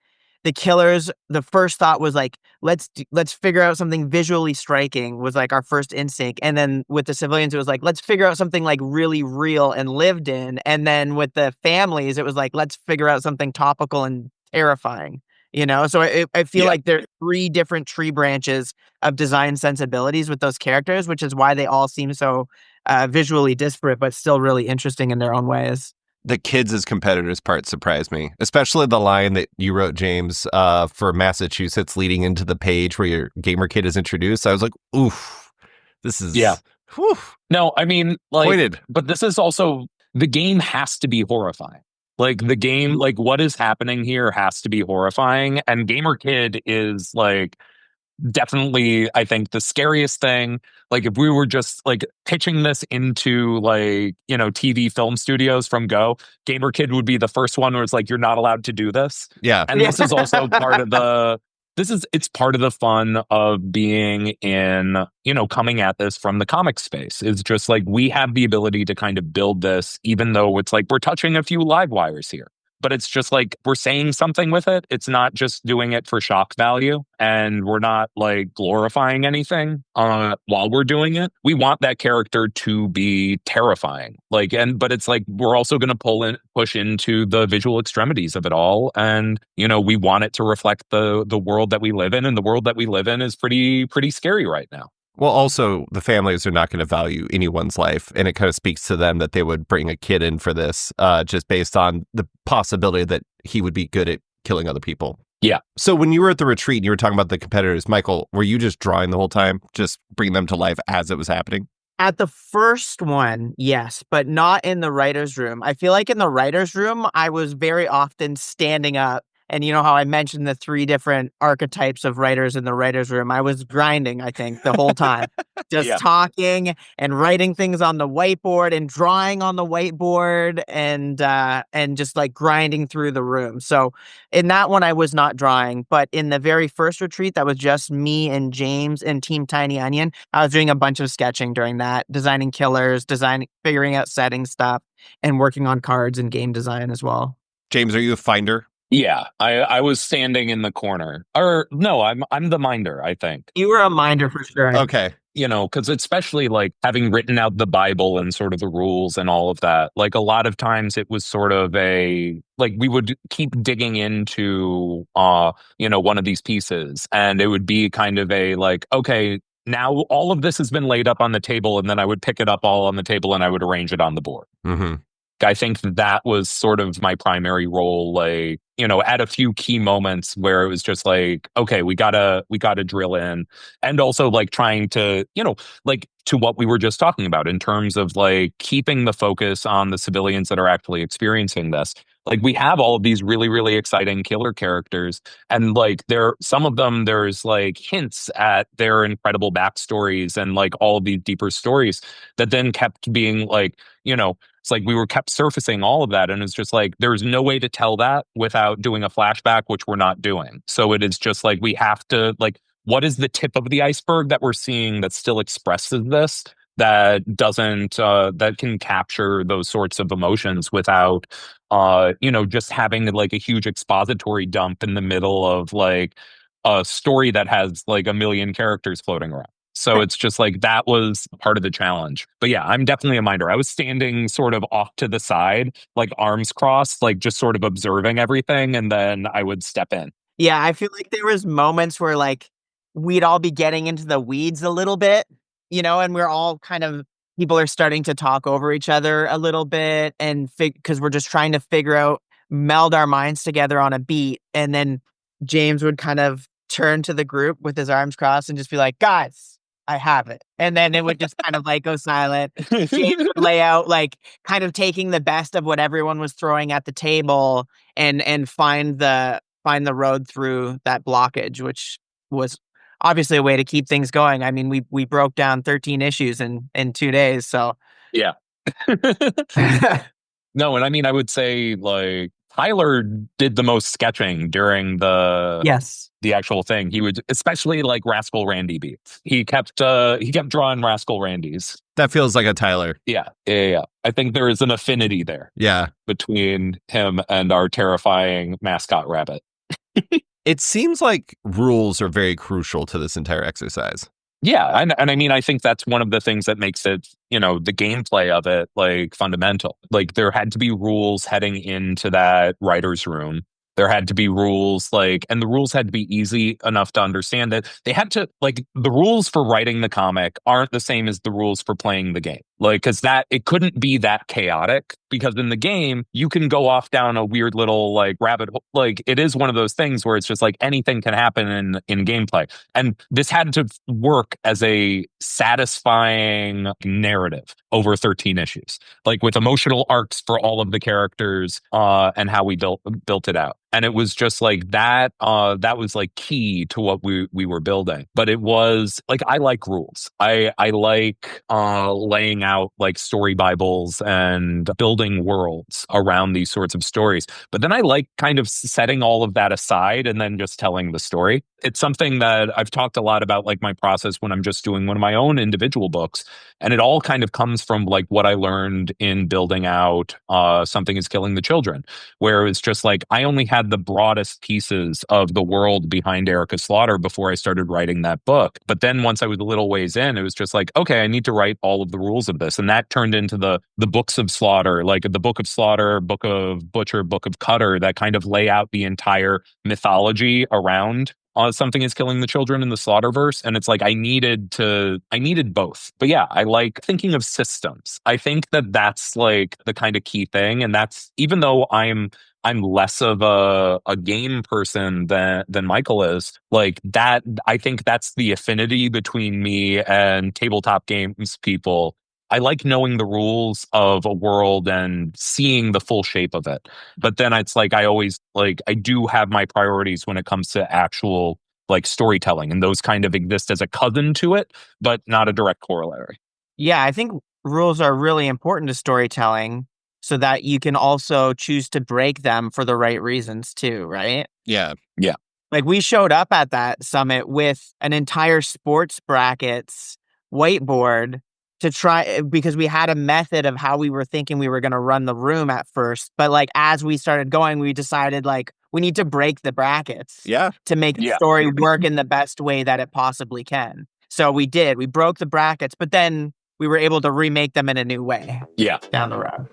the killers, the first thought was like, let's figure out something visually striking, was like our first instinct. And then with the civilians, it was like, let's figure out something like really real and lived in. And then with the families, it was like, let's figure out something topical and terrifying. So I feel like there are three different tree branches of design sensibilities with those characters, which is why they all seem so visually disparate, but still really interesting in their own ways. The kids as competitors part surprised me, especially the line that you wrote, James, for Massachusetts leading into the page where your Gamer Kid is introduced. I was like, oof, this is... Whew. No, I mean, like, Pointed. But this is also, the game has to be horrifying. Like the game, like what is happening here has to be horrifying. And Gamer Kid is like definitely, I think, the scariest thing. Like if we were just like pitching this into like, TV film studios from Go, Gamer Kid would be the first one where it's like, you're not allowed to do this. Yeah. And this is also part of it's part of the fun of being in, coming at this from the comic space. Is just like we have the ability to kind of build this, even though it's like we're touching a few live wires here. But it's just like we're saying something with it. It's not just doing it for shock value, and we're not like glorifying anything while we're doing it. We want that character to be terrifying. But it's like we're also going to push into the visual extremities of it all, and we want it to reflect the world that we live in, and the world that we live in is pretty scary right now. Well, also, the families are not going to value anyone's life, and it kind of speaks to them that they would bring a kid in for this, just based on the possibility that he would be good at killing other people. Yeah. So when you were at the retreat and you were talking about the competitors, Michael, were you just drawing the whole time, just bringing them to life as it was happening? At the first one, yes, but not in the writer's room. I feel like in the writer's room, I was very often standing up And you know how I mentioned the 3 different archetypes of writers in the writer's room? I was grinding, I think, the whole time. Just talking and writing things on the whiteboard and drawing on the whiteboard and just like grinding through the room. So in that one, I was not drawing, but in the very first retreat, that was just me and James and Team Tiny Onion. I was doing a bunch of sketching during that, designing killers, figuring out setting stuff, and working on cards and game design as well. James, are you a finder? Yeah, I was standing in the corner. Or no, I'm the minder, I think. You were a minder for sure. Okay. You know, because especially like having written out the Bible and sort of the rules and all of that, like a lot of times it was sort of like we would keep digging into, one of these pieces, and it would be kind of like, okay, now all of this has been laid up on the table, and then I would pick it up all on the table and I would arrange it on the board. Mm-hmm. I think that was sort of my primary role, like, at a few key moments where it was just like, okay, we gotta drill in. And also like trying to, like to what we were just talking about in terms of like keeping the focus on the civilians that are actually experiencing this. Like we have all of these really, really exciting killer characters. And like some of them, there's like hints at their incredible backstories and like all of these deeper stories that then kept being like, it's like we were kept surfacing all of that. And it's just like, there's no way to tell that without doing a flashback, which we're not doing. So it is just like, we have to like, what is the tip of the iceberg that we're seeing that still expresses this, that doesn't, that can capture those sorts of emotions without, just having like a huge expository dump in the middle of like a story that has like a million characters floating around. So it's just like that was part of the challenge. But yeah, I'm definitely a minder. I was standing sort of off to the side, like arms crossed, like just sort of observing everything. And then I would step in. Yeah, I feel like there was moments where like we'd all be getting into the weeds a little bit, and we're all people are starting to talk over each other a little bit and because we're just trying to figure out, meld our minds together on a beat. And then James would kind of turn to the group with his arms crossed and just be like, guys, I have it. And then it would just kind of like go silent. James would lay out like kind of taking the best of what everyone was throwing at the table and find the road through that blockage, which was obviously a way to keep things going. I mean, we broke down 13 issues in 2 days. So yeah. No, and I mean, I would say like Tyler did the most sketching during the actual thing. He would, especially like Rascal Randy beats. He kept drawing Rascal Randys. That feels like a Tyler. Yeah. I think there is an affinity there. Yeah. Between him and our terrifying mascot rabbit. It seems like rules are very crucial to this entire exercise. Yeah, and I mean, I think that's one of the things that makes it, the gameplay of it, like, fundamental. Like, there had to be rules heading into that writer's room. There had to be rules, and the rules had to be easy enough to understand that they had to, the rules for writing the comic aren't the same as the rules for playing the game. Because it couldn't be that chaotic, because in the game, you can go off down a weird little, rabbit hole. It is one of those things where it's just, anything can happen in gameplay. And this had to work as a satisfying narrative over 13 issues, with emotional arcs for all of the characters, and how we built it out. And it was just that, that was key to what we were building. But it was I like rules. I like laying out story Bibles and building worlds around these sorts of stories. But then I like kind of setting all of that aside and then just telling the story. It's something that I've talked a lot about, my process when I'm just doing one of my own individual books. And it all kind of comes from what I learned in building out Something is Killing the Children, where it's just I only had the broadest pieces of the world behind Erica Slaughter before I started writing that book. But then once I was a little ways in, it was just okay, I need to write all of the rules of this. And that turned into the books of Slaughter, the Book of Slaughter, Book of Butcher, Book of Cutter, that kind of lay out the entire mythology around Something is Killing the Children in the Slaughterverse. And it's I needed both. But yeah, I like thinking of systems. I think that that's the kind of key thing. And that's, even though I'm less of a game person than Michael is, that, I think that's the affinity between me and tabletop games people, I like knowing the rules of a world and seeing the full shape of it. But then it's like I always like I do have my priorities when it comes to actual like storytelling, and those kind of exist as a cousin to it, but not a direct corollary. Yeah, I think rules are really important to storytelling so that you can also choose to break them for the right reasons too, right? Yeah. Yeah. Like we showed up at that summit with an entire sports brackets whiteboard to try because we had a method of how we were thinking we were going to run the room at first. But like as we started going, we decided like we need to break the brackets Yeah. to make the Yeah. story work in the best way that it possibly can. So we did. We broke the brackets, but then we were able to remake them in a new way Yeah. down the road.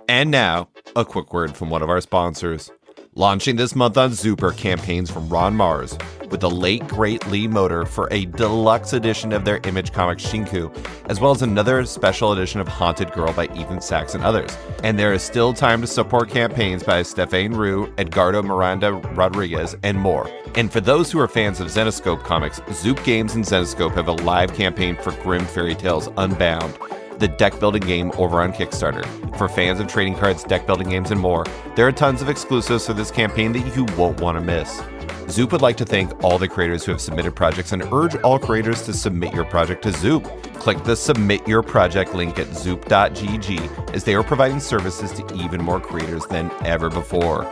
And now, a quick word from one of our sponsors. Launching this month on Zooper campaigns from Ron Mars with the late great Lee Moder for a deluxe edition of their Image comic Shinku, as well as another special edition of Haunted Girl by Ethan Sachs and others. And there is still time to support campaigns by Stefan Rue, Edgardo Miranda Rodriguez, and more. And for those who are fans of Zenescope comics, Zoop Games and Zenescope have a live campaign for Grim Fairy Tales Unbound, the deck building game over on Kickstarter. For fans of trading cards, deck building games, and more, there are tons of exclusives for this campaign that you won't want to miss. Zoop would like to thank all the creators who have submitted projects and urge all creators to submit your project to Zoop. Click the Submit Your Project link at zoop.gg as they are providing services to even more creators than ever before.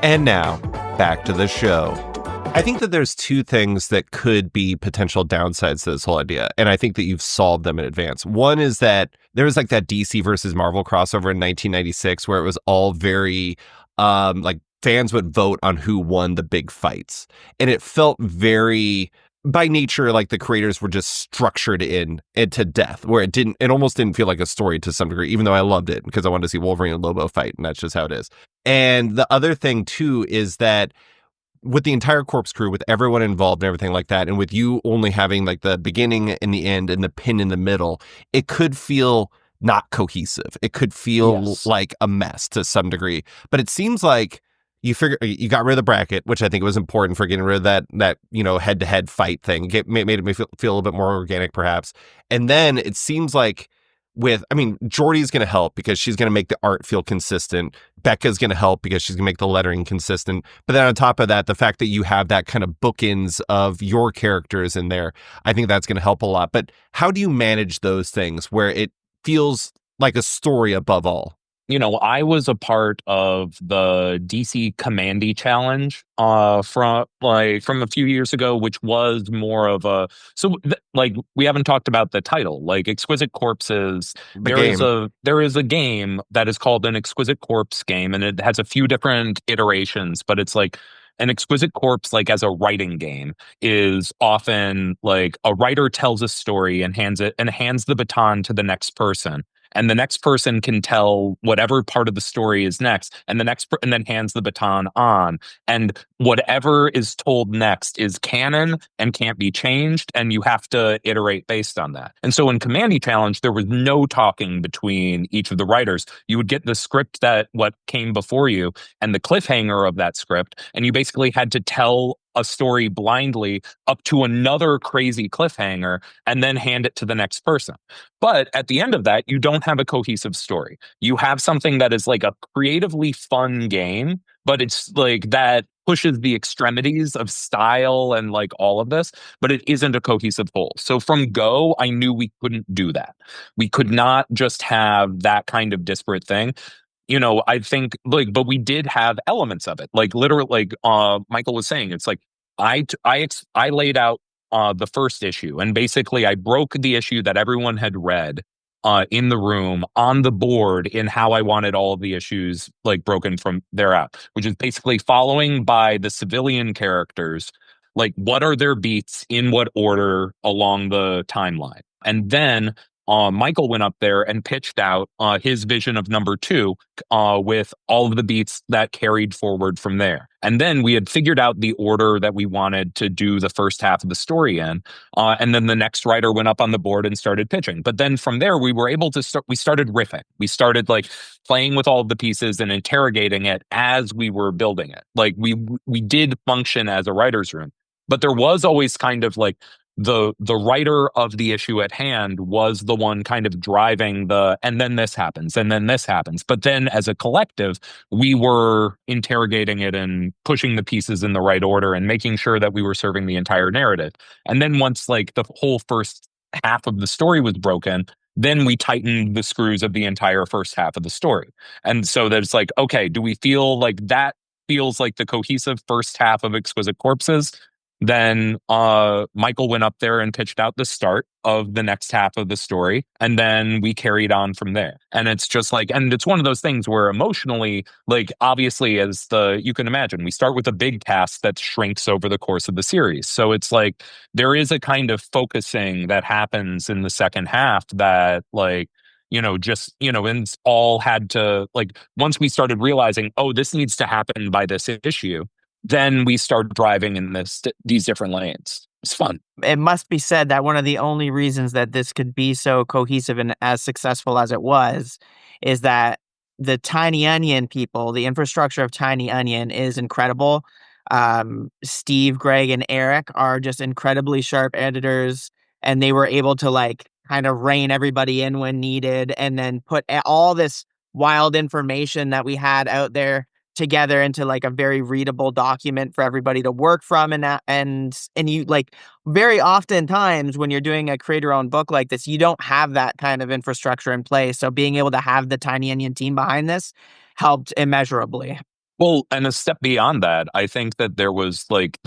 And now, back to the show. I think that there's two things that could be potential downsides to this whole idea, and I think that you've solved them in advance. One is that there was like that DC versus Marvel crossover in 1996 where it was all very like fans would vote on who won the big fights, and it felt very by nature like the creators were just structured in to death, where it almost didn't feel like a story to some degree, even though I loved it because I wanted to see Wolverine and Lobo fight, and that's just how it is. And the other thing too is that with the entire corpse crew, with everyone involved and everything like that, and with you only having like the beginning and the end and the pin in the middle, it could feel not cohesive. It could feel like a mess to some degree. But it seems like you got rid of the bracket, which I think was important for getting rid of that head-to-head fight thing. Made me feel a little bit more organic, perhaps. And then it seems like Jordy's going to help because she's going to make the art feel consistent. Becca's going to help because she's going to make the lettering consistent. But then on top of that, the fact that you have that kind of bookends of your characters in there, I think that's going to help a lot. But how do you manage those things where it feels like a story above all? I was a part of the DC Commandy Challenge from a few years ago, which was more of a we haven't talked about the title, like Exquisite Corpses. There is a game that is called an Exquisite Corpse game, and it has a few different iterations, but it's like an Exquisite Corpse, like as a writing game, is often like a writer tells a story and hands the baton to the next person. And the next person can tell whatever part of the story is next, and and then hands the baton on. And whatever is told next is canon and can't be changed, and you have to iterate based on that. And so in Commandy Challenge, there was no talking between each of the writers. You would get the script that what came before you and the cliffhanger of that script, and you basically had to tell a story blindly up to another crazy cliffhanger and then hand it to the next person. But at the end of that, you don't have a cohesive story. You have something that is like a creatively fun game, but it's like that pushes the extremities of style and like all of this, but it isn't a cohesive whole. So from go, I knew we couldn't do that. We could not just have that kind of disparate thing. I think but we did have elements of it. Like literally, like Michael was saying, it's like I laid out the first issue, and basically I broke the issue that everyone had read in the room on the board in how I wanted all of the issues like broken from there out, which is basically following by the civilian characters, like what are their beats in what order along the timeline. And then Michael went up there and pitched out his vision of number 2 with all of the beats that carried forward from there. And then we had figured out the order that we wanted to do the first half of the story in. And then the next writer went up on the board and started pitching. But then from there, we were able to we started riffing. We started like playing with all of the pieces and interrogating it as we were building it. Like we did function as a writer's room. But there was always kind of like the writer of the issue at hand was the one kind of driving and then this happens, and then this happens. But then as a collective, we were interrogating it and pushing the pieces in the right order and making sure that we were serving the entire narrative. And then once like the whole first half of the story was broken, then we tightened the screws of the entire first half of the story. And so there's like, okay, do we feel like that feels like the cohesive first half of Exquisite Corpses? Then Michael went up there and pitched out the start of the next half of the story, and then we carried on from there. And it's just like, and it's one of those things where emotionally, like obviously, as you can imagine, we start with a big cast that shrinks over the course of the series. So it's like there is a kind of focusing that happens in the second half that like, just, and it's all had to like, once we started realizing, oh, this needs to happen by this issue, then we started driving in these different lanes. It's fun. It must be said that one of the only reasons that this could be so cohesive and as successful as it was is that the Tiny Onion people, the infrastructure of Tiny Onion is incredible. Steve, Greg, and Eric are just incredibly sharp editors, and they were able to like kind of rein everybody in when needed and then put all this wild information that we had out there together into like a very readable document for everybody to work from. And you like very oftentimes when you're doing a creator owned book like this, you don't have that kind of infrastructure in place. So being able to have the Tiny Onion team behind this helped immeasurably. Well, and a step beyond that, I think that there was like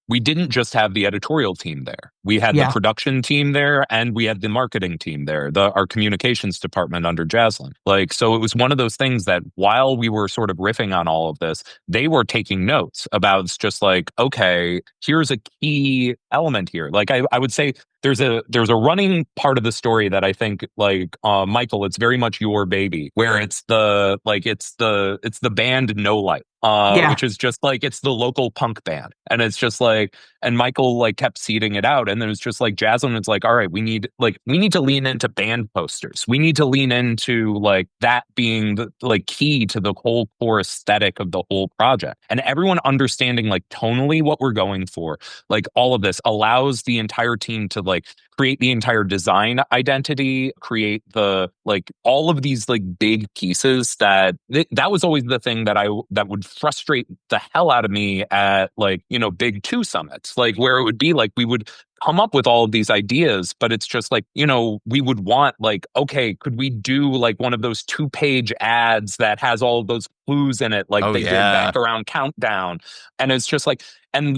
we didn't just have the editorial team there. We had the production team there, and we had the marketing team there, our communications department under Jaslyn. Like, so it was one of those things that while we were sort of riffing on all of this, they were taking notes about just like, okay, here's a key element here. Like I would say there's a running part of the story that I think like Michael, it's very much your baby, where it's the band No Light. Which is just like, it's the local punk band. And it's just like, and Michael like kept seeding it out. And then it was just like, Jaslyn was like, all right, we need to lean into band posters. We need to lean into like that being the like key to the whole core aesthetic of the whole project. And everyone understanding like tonally what we're going for, like all of this allows the entire team to like create the entire design identity, create the like all of these like big pieces that was always the thing that would frustrate the hell out of me at like, big 2 summits, like where it would be like we would come up with all of these ideas, but it's just like, we would want like, okay, could we do like one of those 2-page ads that has all of those clues in it, like did back around Countdown. And it's just like,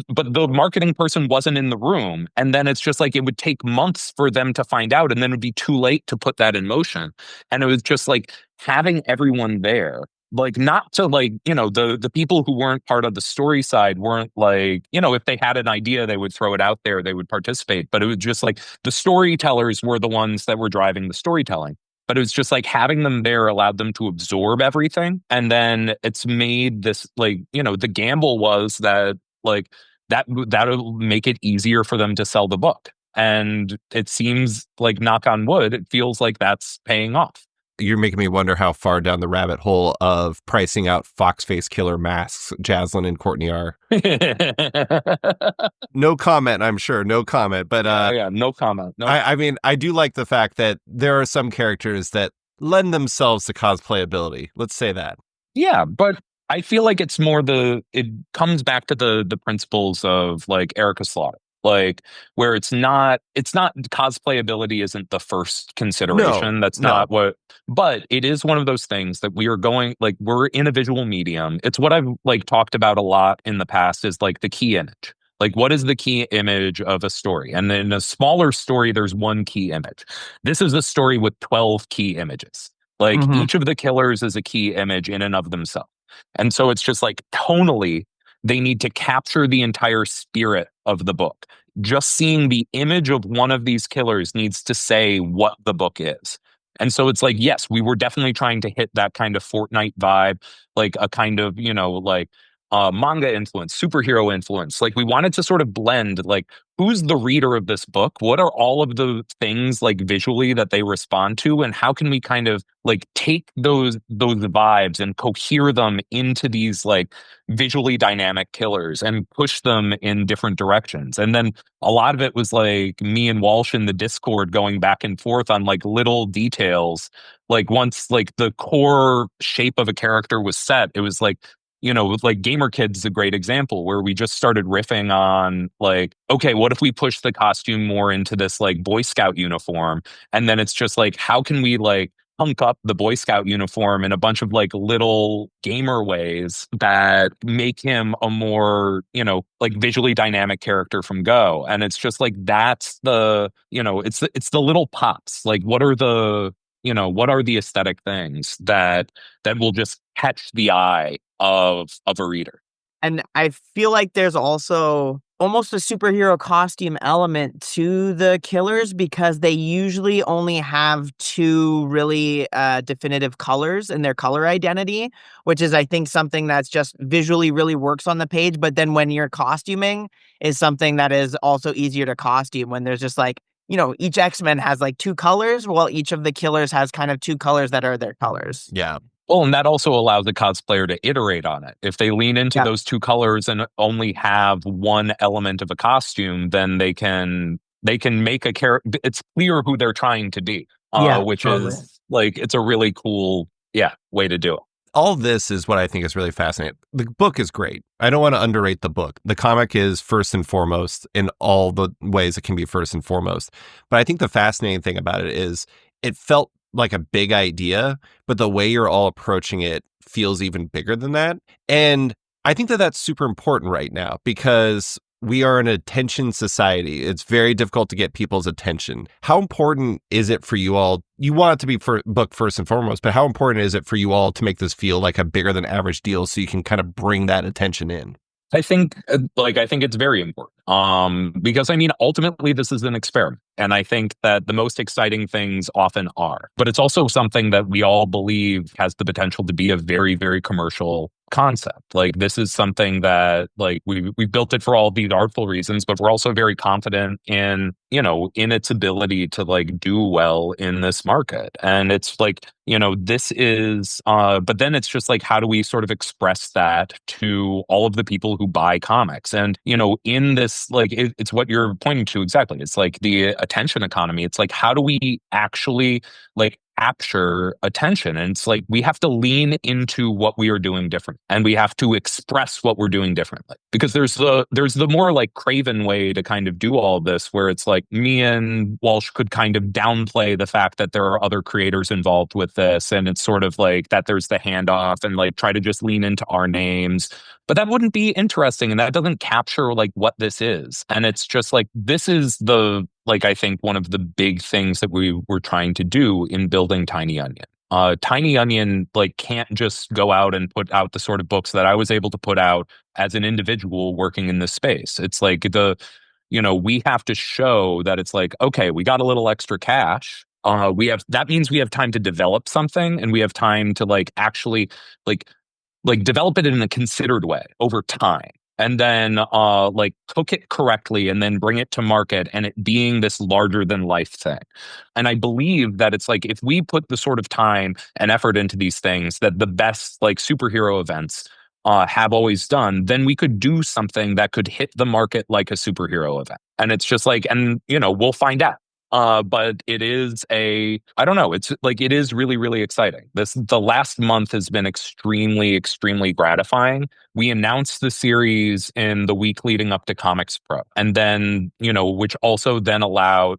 but the marketing person wasn't in the room. And then it's just like, it would take months for them to find out. And then it'd be too late to put that in motion. And it was just like having everyone there, like not to like, the people who weren't part of the story side weren't like, if they had an idea, they would throw it out there, they would participate. But it was just like the storytellers were the ones that were driving the storytelling. But it was just like having them there allowed them to absorb everything. And then it's made this like, the gamble was that like that'll make it easier for them to sell the book. And it seems like, knock on wood, it feels like that's paying off. You're making me wonder how far down the rabbit hole of pricing out fox face killer masks Jaslyn and Courtney are. No comment, I'm sure. No comment. But no comment. No. I mean, I do like the fact that there are some characters that lend themselves to cosplayability. Let's say that. Yeah, but I feel like it's more it comes back to the principles of like Erica Slaughter. Like where it's not cosplayability isn't the first consideration. That's not what, but it is one of those things that we are going, like we're in a visual medium. It's what I've like talked about a lot in the past is like the key image. Like what is the key image of a story? And in a smaller story, there's one key image. This is a story with 12 key images. Like each of the killers is a key image in and of themselves. And so it's just like tonally, they need to capture the entire spirit of the book. Just seeing the image of one of these killers needs to say what the book is. And so it's like, yes, we were definitely trying to hit that kind of Fortnite vibe, like a kind of, manga influence, superhero influence. Like we wanted to sort of blend like who's the reader of this book? What are all of the things like visually that they respond to? And how can we kind of like take those vibes and cohere them into these like visually dynamic killers and push them in different directions? And then a lot of it was like me and Walsh in the Discord going back and forth on like little details. Like once like the core shape of a character was set, it was like, like Gamer Kids is a great example where we just started riffing on like, okay, what if we push the costume more into this like Boy Scout uniform? And then it's just like, how can we like punk up the Boy Scout uniform in a bunch of like little gamer ways that make him a more, like visually dynamic character from Go? And it's just like, that's the, it's the little pops. Like, what are the aesthetic things that will just catch the eye of a reader? And I feel like there's also almost a superhero costume element to the killers because they usually only have two really definitive colors in their color identity, which is, I think, something that's just visually really works on the page. But then when you're costuming is something that is also easier to costume when there's just like, each X-Men has like two colors, while each of the killers has kind of two colors that are their colors. Yeah. Well, and that also allows the cosplayer to iterate on it. If they lean into those two colors and only have one element of a costume, then they can make a character. It's clear who they're trying to be, which totally is like, it's a really cool, way to do it. All this is what I think is really fascinating. The book is great. I don't want to underrate the book. The comic is first and foremost in all the ways it can be first and foremost. But I think the fascinating thing about it is it felt like a big idea, but the way you're all approaching it feels even bigger than that. And I think that that's super important right now because we are an attention society. It's very difficult to get people's attention. How important is it for you all? You want it to be for book first and foremost, but how important is it for you all to make this feel like a bigger than average deal so you can kind of bring that attention in? I think it's very important. Because I mean, ultimately this is an experiment. And I think that the most exciting things often are, but it's also something that we all believe has the potential to be a very, very commercial concept. Like this is something that like we built it for all these artful reasons, but we're also very confident in its ability to like do well in this market. And it's like, this is, but then it's just like, how do we sort of express that to all of the people who buy comics? And, in this, like, it's what you're pointing to exactly. It's like the attention economy. It's like, how do we actually like capture attention? And it's like, we have to lean into what we are doing different and we have to express what we're doing differently, because there's the more like craven way to kind of do all of this, where it's like me and Walsh could kind of downplay the fact that there are other creators involved with this. And it's sort of like that there's the handoff and like try to just lean into our names, but that wouldn't be interesting. And that doesn't capture like what this is. And it's just like, this is the, like, I think one of the big things that we were trying to do in building Tiny Onion. Tiny Onion like can't just go out and put out the sort of books that I was able to put out as an individual working in this space. It's like we have to show that it's like, okay, we got a little extra cash. That means we have time to develop something, and we have time to like actually like develop it in a considered way over time. And then like cook it correctly and then bring it to market, and it being this larger than life thing. And I believe that it's like, if we put the sort of time and effort into these things that the best like superhero events have always done, then we could do something that could hit the market like a superhero event. And it's just like, and we'll find out. But it is I don't know. It's like, it is really, really exciting. The last month has been extremely, extremely gratifying. We announced the series in the week leading up to Comics Pro. And then, which also then allowed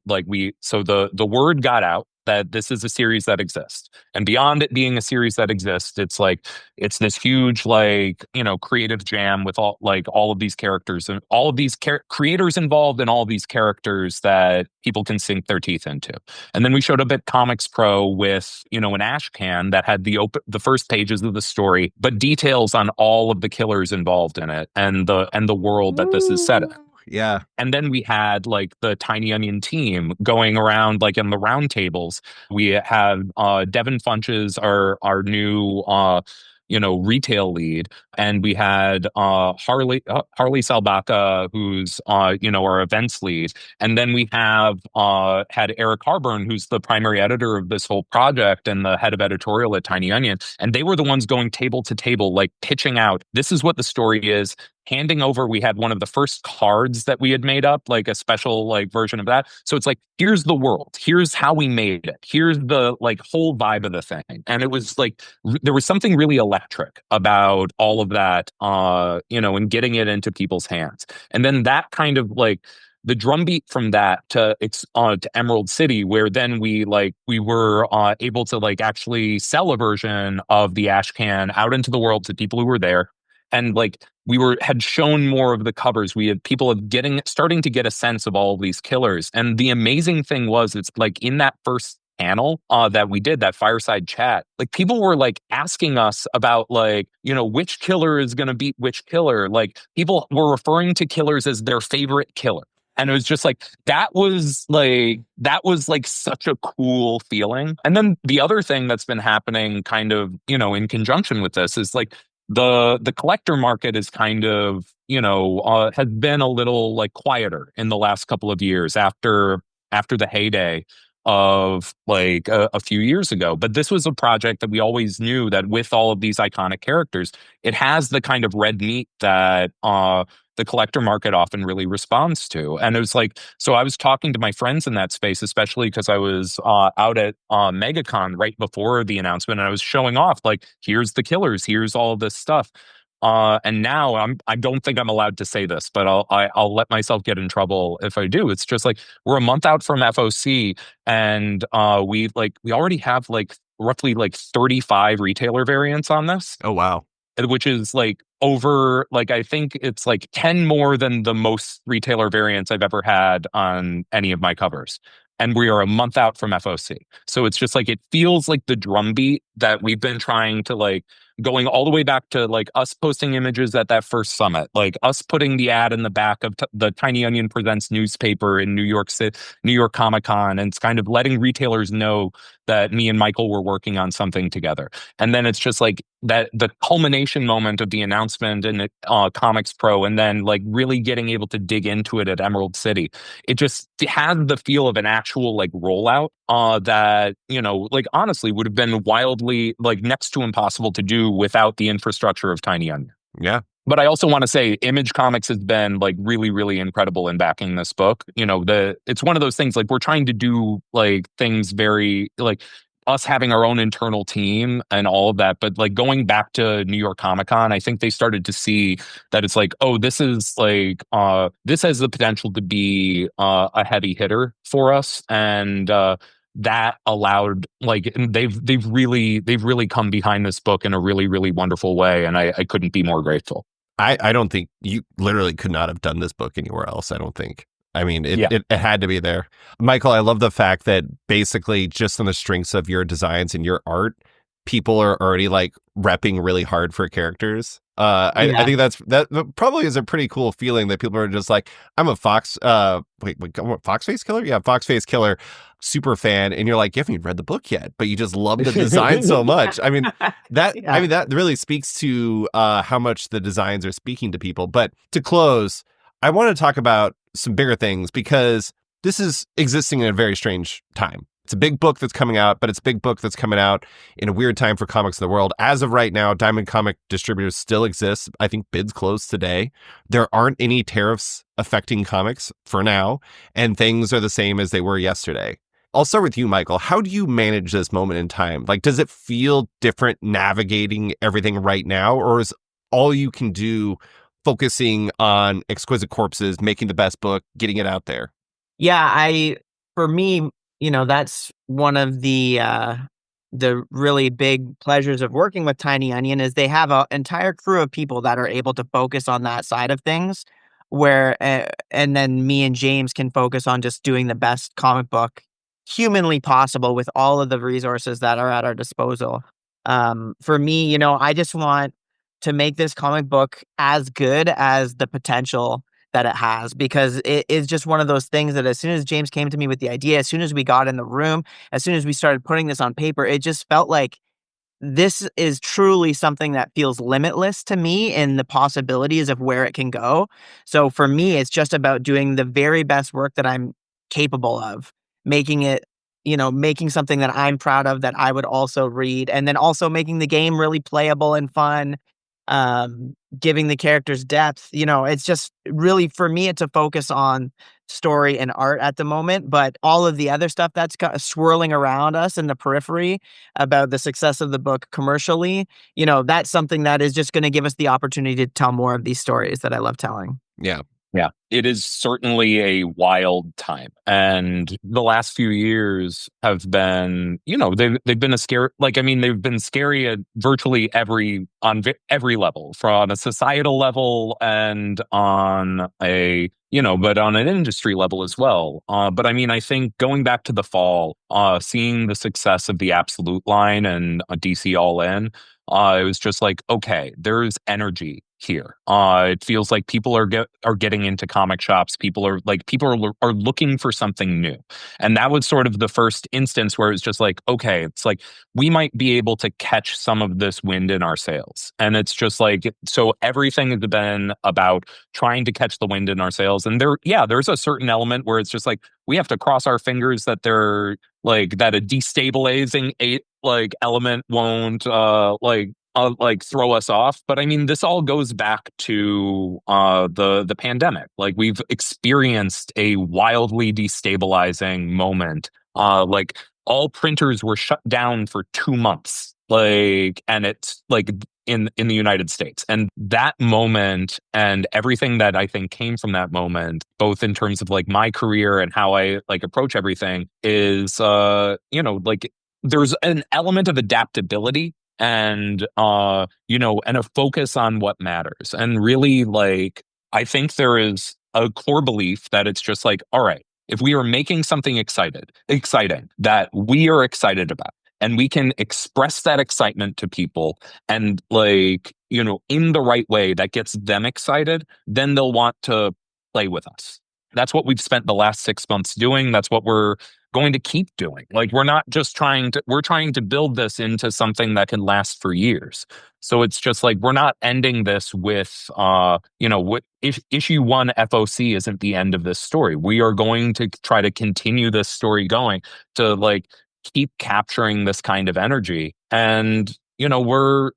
so the word got out that this is a series that exists. And beyond it being a series that exists, it's like, it's this huge, creative jam with all of these characters and all of these creators involved in all of these characters that people can sink their teeth into. And then we showed up at Comics Pro with, an ash can that had the first pages of the story, but details on all of the killers involved in it and the world that this is set in. Yeah. And then we had like the Tiny Onion team going around like in the round tables. We have Devin Funches, our new retail lead, and we had Harley Salbaka, who's our events lead, and then we have had Eric Harburn, who's the primary editor of this whole project and the head of editorial at Tiny Onion, and they were the ones going table to table, like pitching out, this is what the story is, handing over. We had one of the first cards that we had made up, like a special like version of that. So it's like, here's the world, here's how we made it, here's the like whole vibe of the thing. And it was like there was something really electric about all of that, and getting it into people's hands. And then that kind of like the drumbeat from that to Emerald City, where then we were able to like actually sell a version of the Ash Can out into the world to people who were there. And like had shown more of the covers. We had people starting to get a sense of all of these killers. And the amazing thing was, it's like in that first panel that we did, that fireside chat, like people were like asking us about like, which killer is going to beat which killer. Like people were referring to killers as their favorite killer. And it was just like, that was like such a cool feeling. And then the other thing that's been happening kind of, in conjunction with this is like, the collector market is kind of, has been a little like quieter in the last couple of years after the heyday of like a few years ago. But this was a project that we always knew that with all of these iconic characters, it has the kind of red meat that the collector market often really responds to. And it was like, so I was talking to my friends in that space, especially because I was out at MegaCon right before the announcement, and I was showing off like, here's the killers, here's all of this stuff. And now I don't think I'm allowed to say this, but I'll let myself get in trouble if I do. It's just like, we're a month out from FOC, and we already have like roughly like 35 retailer variants on this. Oh, wow. Which is like over, like, I think it's like 10 more than the most retailer variants I've ever had on any of my covers. And we are a month out from FOC. So it's just like, it feels like the drumbeat that we've been trying to like, going all the way back to like us posting images at that first summit, like us putting the ad in the back of the Tiny Onion Presents newspaper in New York City, New York Comic Con, and it's kind of letting retailers know that me and Michael were working on something together. And then it's just like that, the culmination moment of the announcement in Comics Pro, and then like really getting able to dig into it at Emerald City. It just had the feel of an actual like rollout that, like honestly would have been wildly like next to impossible to do without the infrastructure of Tiny Onion. Yeah. But I also want to say Image Comics has been like really, really incredible in backing this book. It's one of those things like we're trying to do like things very like us having our own internal team and all of that. But like going back to New York Comic Con, I think they started to see that it's like, oh, this is like, this has the potential to be a heavy hitter for us. And that allowed like, they've really come behind this book in a really, really wonderful way. And I couldn't be more grateful. I don't think you literally could not have done this book anywhere else. I don't think. I mean, it had to be there. Michael, I love the fact that basically just on the strengths of your designs and your art, people are already like repping really hard for characters. I think that probably is a pretty cool feeling that people are just like, I'm a Fox, Foxface Killer? Yeah, Foxface Killer super fan. And you're like, you haven't even read the book yet, but you just love the design so much. I mean, that really speaks to how much the designs are speaking to people. But to close, I want to talk about some bigger things, because this is existing in a very strange time. It's a big book that's coming out, but it's a big book that's coming out in a weird time for comics in the world. As of right now, Diamond Comic Distributors still exist. I think bids closed today. There aren't any tariffs affecting comics for now, and things are the same as they were yesterday. I'll start with you, Michael. How do you manage this moment in time? Like, does it feel different navigating everything right now, or is all you can do focusing on Exquisite Corpses, making the best book, getting it out there? Yeah, for me, that's one of the really big pleasures of working with Tiny Onion is they have an entire crew of people that are able to focus on that side of things, where and then me and James can focus on just doing the best comic book humanly possible with all of the resources that are at our disposal. For me, I just want to make this comic book as good as the potential that it has, because it is just one of those things that as soon as James came to me with the idea, as soon as we got in the room, as soon as we started putting this on paper, it just felt like this is truly something that feels limitless to me in the possibilities of where it can go. So for me, it's just about doing the very best work that I'm capable of, making it, making something that I'm proud of that I would also read, and then also making the game really playable and fun, giving the characters depth. It's just really, for me, it's a focus on story and art at the moment, but all of the other stuff that's swirling around us in the periphery about the success of the book commercially, that's something that is just going to give us the opportunity to tell more of these stories that I love telling. Yeah. Yeah, it is certainly a wild time. And the last few years have been, they've been a scary, they've been scary at virtually every level, from a societal level and on but on an industry level as well. But I think going back to the fall, seeing the success of the Absolute line and DC All In, it was just like, okay, there's energy here. It feels like people are getting into comic shops. People are looking for something new, and that was sort of the first instance where it's just like, okay, it's like we might be able to catch some of this wind in our sails, and it's just like, so everything has been about trying to catch the wind in our sails, and there's a certain element where it's just like we have to cross our fingers that they're that a destabilizing element won't throw us off. But this all goes back to the pandemic. We've experienced a wildly destabilizing moment. All printers were shut down for 2 months. And it's in the United States. And that moment and everything that I think came from that moment, both in terms of my career and how I approach everything, is there's an element of adaptability and and a focus on what matters. And really, I think there is a core belief that it's just all right, if we are making something exciting that we are excited about, and we can express that excitement to people and in the right way that gets them excited, then they'll want to play with us. That's what we've spent the last 6 months doing. That's what we're going to keep doing. We're not just we're trying to build this into something that can last for years. So it's just we're not ending this with, if issue 1 FOC isn't the end of this story. We are going to try to continue this story going to keep capturing this kind of energy. And we're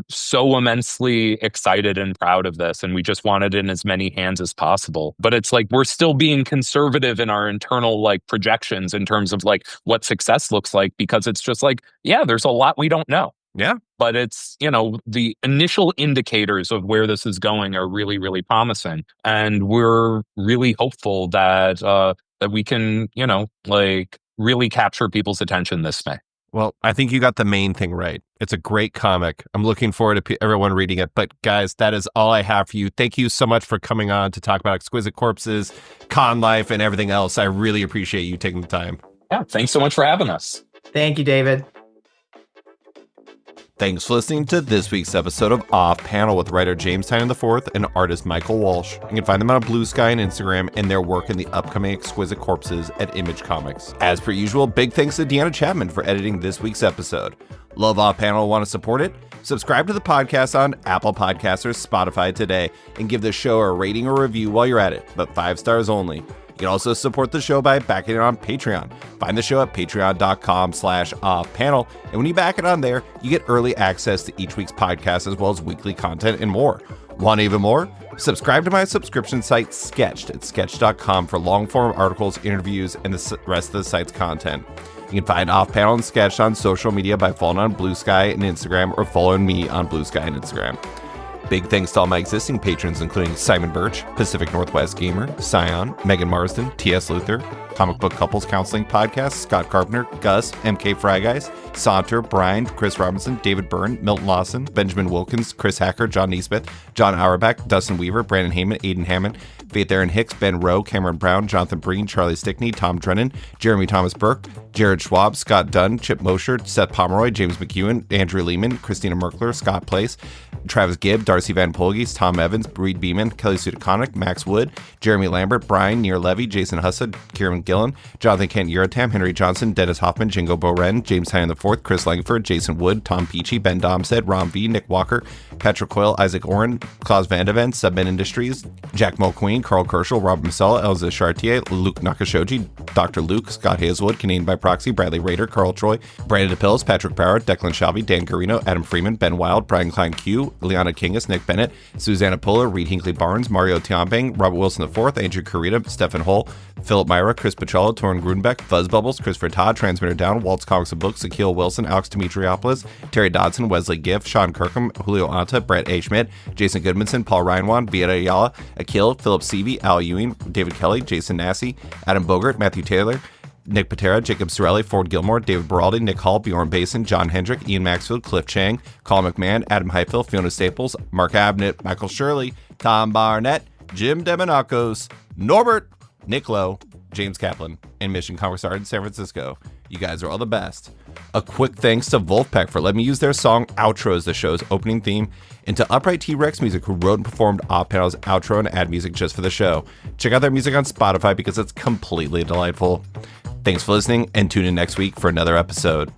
so immensely excited and proud of this, and we just want it in as many hands as possible. But it's we're still being conservative in our internal projections in terms of what success looks like, because it's just there's a lot we don't know. Yeah. But it's, the initial indicators of where this is going are really, really promising. And we're really hopeful that that we can, really capture people's attention this May. Well, I think you got the main thing right. It's a great comic. I'm looking forward to everyone reading it. But guys, that is all I have for you. Thank you so much for coming on to talk about Exquisite Corpses, con life, and everything else. I really appreciate you taking the time. Yeah, thanks so much for having us. Thank you, David. Thanks for listening to this week's episode of Off Panel with writer James Tynion IV and artist Michael Walsh. You can find them on Blue Sky and Instagram and their work in the upcoming Exquisite Corpses at Image Comics. As per usual, big thanks to Deanna Chapman for editing this week's episode. Love Off Panel and want to support it? Subscribe to the podcast on Apple Podcasts or Spotify today and give the show a rating or review while you're at it, but 5 stars only. You can also support the show by backing it on Patreon. Find the show at patreon.com/offpanel. And when you back it on there, you get early access to each week's podcast as well as weekly content and more. Want even more? Subscribe to my subscription site, Sketched, at sketch.com for long-form articles, interviews, and the rest of the site's content. You can find Off Panel and Sketched on social media by following on Blue Sky and Instagram or following me on Blue Sky and Instagram. Big thanks to all my existing patrons, including Simon Birch, Pacific Northwest Gamer, Scion, Megan Marsden, T.S. Luther, Comic Book Couples Counseling Podcast, Scott Carpenter, Gus, M.K. Fryguys, Saunter, Brian, Chris Robinson, David Byrne, Milton Lawson, Benjamin Wilkins, Chris Hacker, John Neesmith, John Auerbach, Dustin Weaver, Brandon Heyman, Aiden Hammond, Faith Aaron Hicks, Ben Rowe, Cameron Brown, Jonathan Breen, Charlie Stickney, Tom Drennan, Jeremy Thomas Burke, Jared Schwab, Scott Dunn, Chip Mosher, Seth Pomeroy, James McEwen, Andrew Lehman, Christina Merkler, Scott Place, Travis Gibb, Darcy Van Polges, Tom Evans, Reed Beeman, Kelly Sudaconic, Max Wood, Jeremy Lambert, Brian, Near Levy, Jason Hussad, Kieran Gillen, Jonathan Kent Uratam, Henry Johnson, Dennis Hoffman, Jingo Boren, James Tynion IV, Chris Langford, Jason Wood, Tom Peachy, Ben Domstead, Ron V, Nick Walker, Patrick Coyle, Isaac Oren, Klaus Vandeven, Submin Industries, Jack Mulqueen, Carl Kerschel, Robert Masella, Elza Chartier, Luke Nakashoji, Dr. Luke, Scott Hazelwood, Canadian by Proxy, Bradley Rader, Carl Troy, Brandon DePills, Patrick Power, Declan Shelby, Dan Carino, Adam Freeman, Ben Wild, Brian Klein Q, Liana Kingus, Nick Bennett, Susanna Puller, Reed Hinkley Barnes, Mario Tiambang, Robert Wilson IV, Andrew Carita, Stephen Hull, Philip Myra, Chris Petrello, Torrin Grudenbeck, Fuzz Bubbles, Christopher Todd, Transmitter Down, Waltz Comics and Books, Akil Wilson, Alex Dimitriopoulos, Terry Dodson, Wesley Giff, Sean Kirkham, Julio Anta, Brett A. Schmidt, Jason Goodmanson, Paul Reinwan, Vieta Ayala, Akil, Philip Seavey, Al Ewing, David Kelly, Jason Massey, Adam Bogart, Matthew Taylor, Nick Patera, Jacob Sorelli, Ford Gilmore, David Baraldi, Nick Hall, Bjorn Basin, John Hendrick, Ian Maxfield, Cliff Chang, Colin McMahon, Adam Highfill, Fiona Staples, Mark Abnett, Michael Shirley, Tom Barnett, Jim Demonakos, Norbert, Nick Lowe, James Kaplan, and Mission Comics Art in San Francisco. You guys are all the best. A quick thanks to Wolfpack for letting me use their song Outro as the show's opening theme, and to Upright T-Rex Music, who wrote and performed Off Panel's outro and ad music just for the show. Check out their music on Spotify because it's completely delightful. Thanks for listening, and tune in next week for another episode.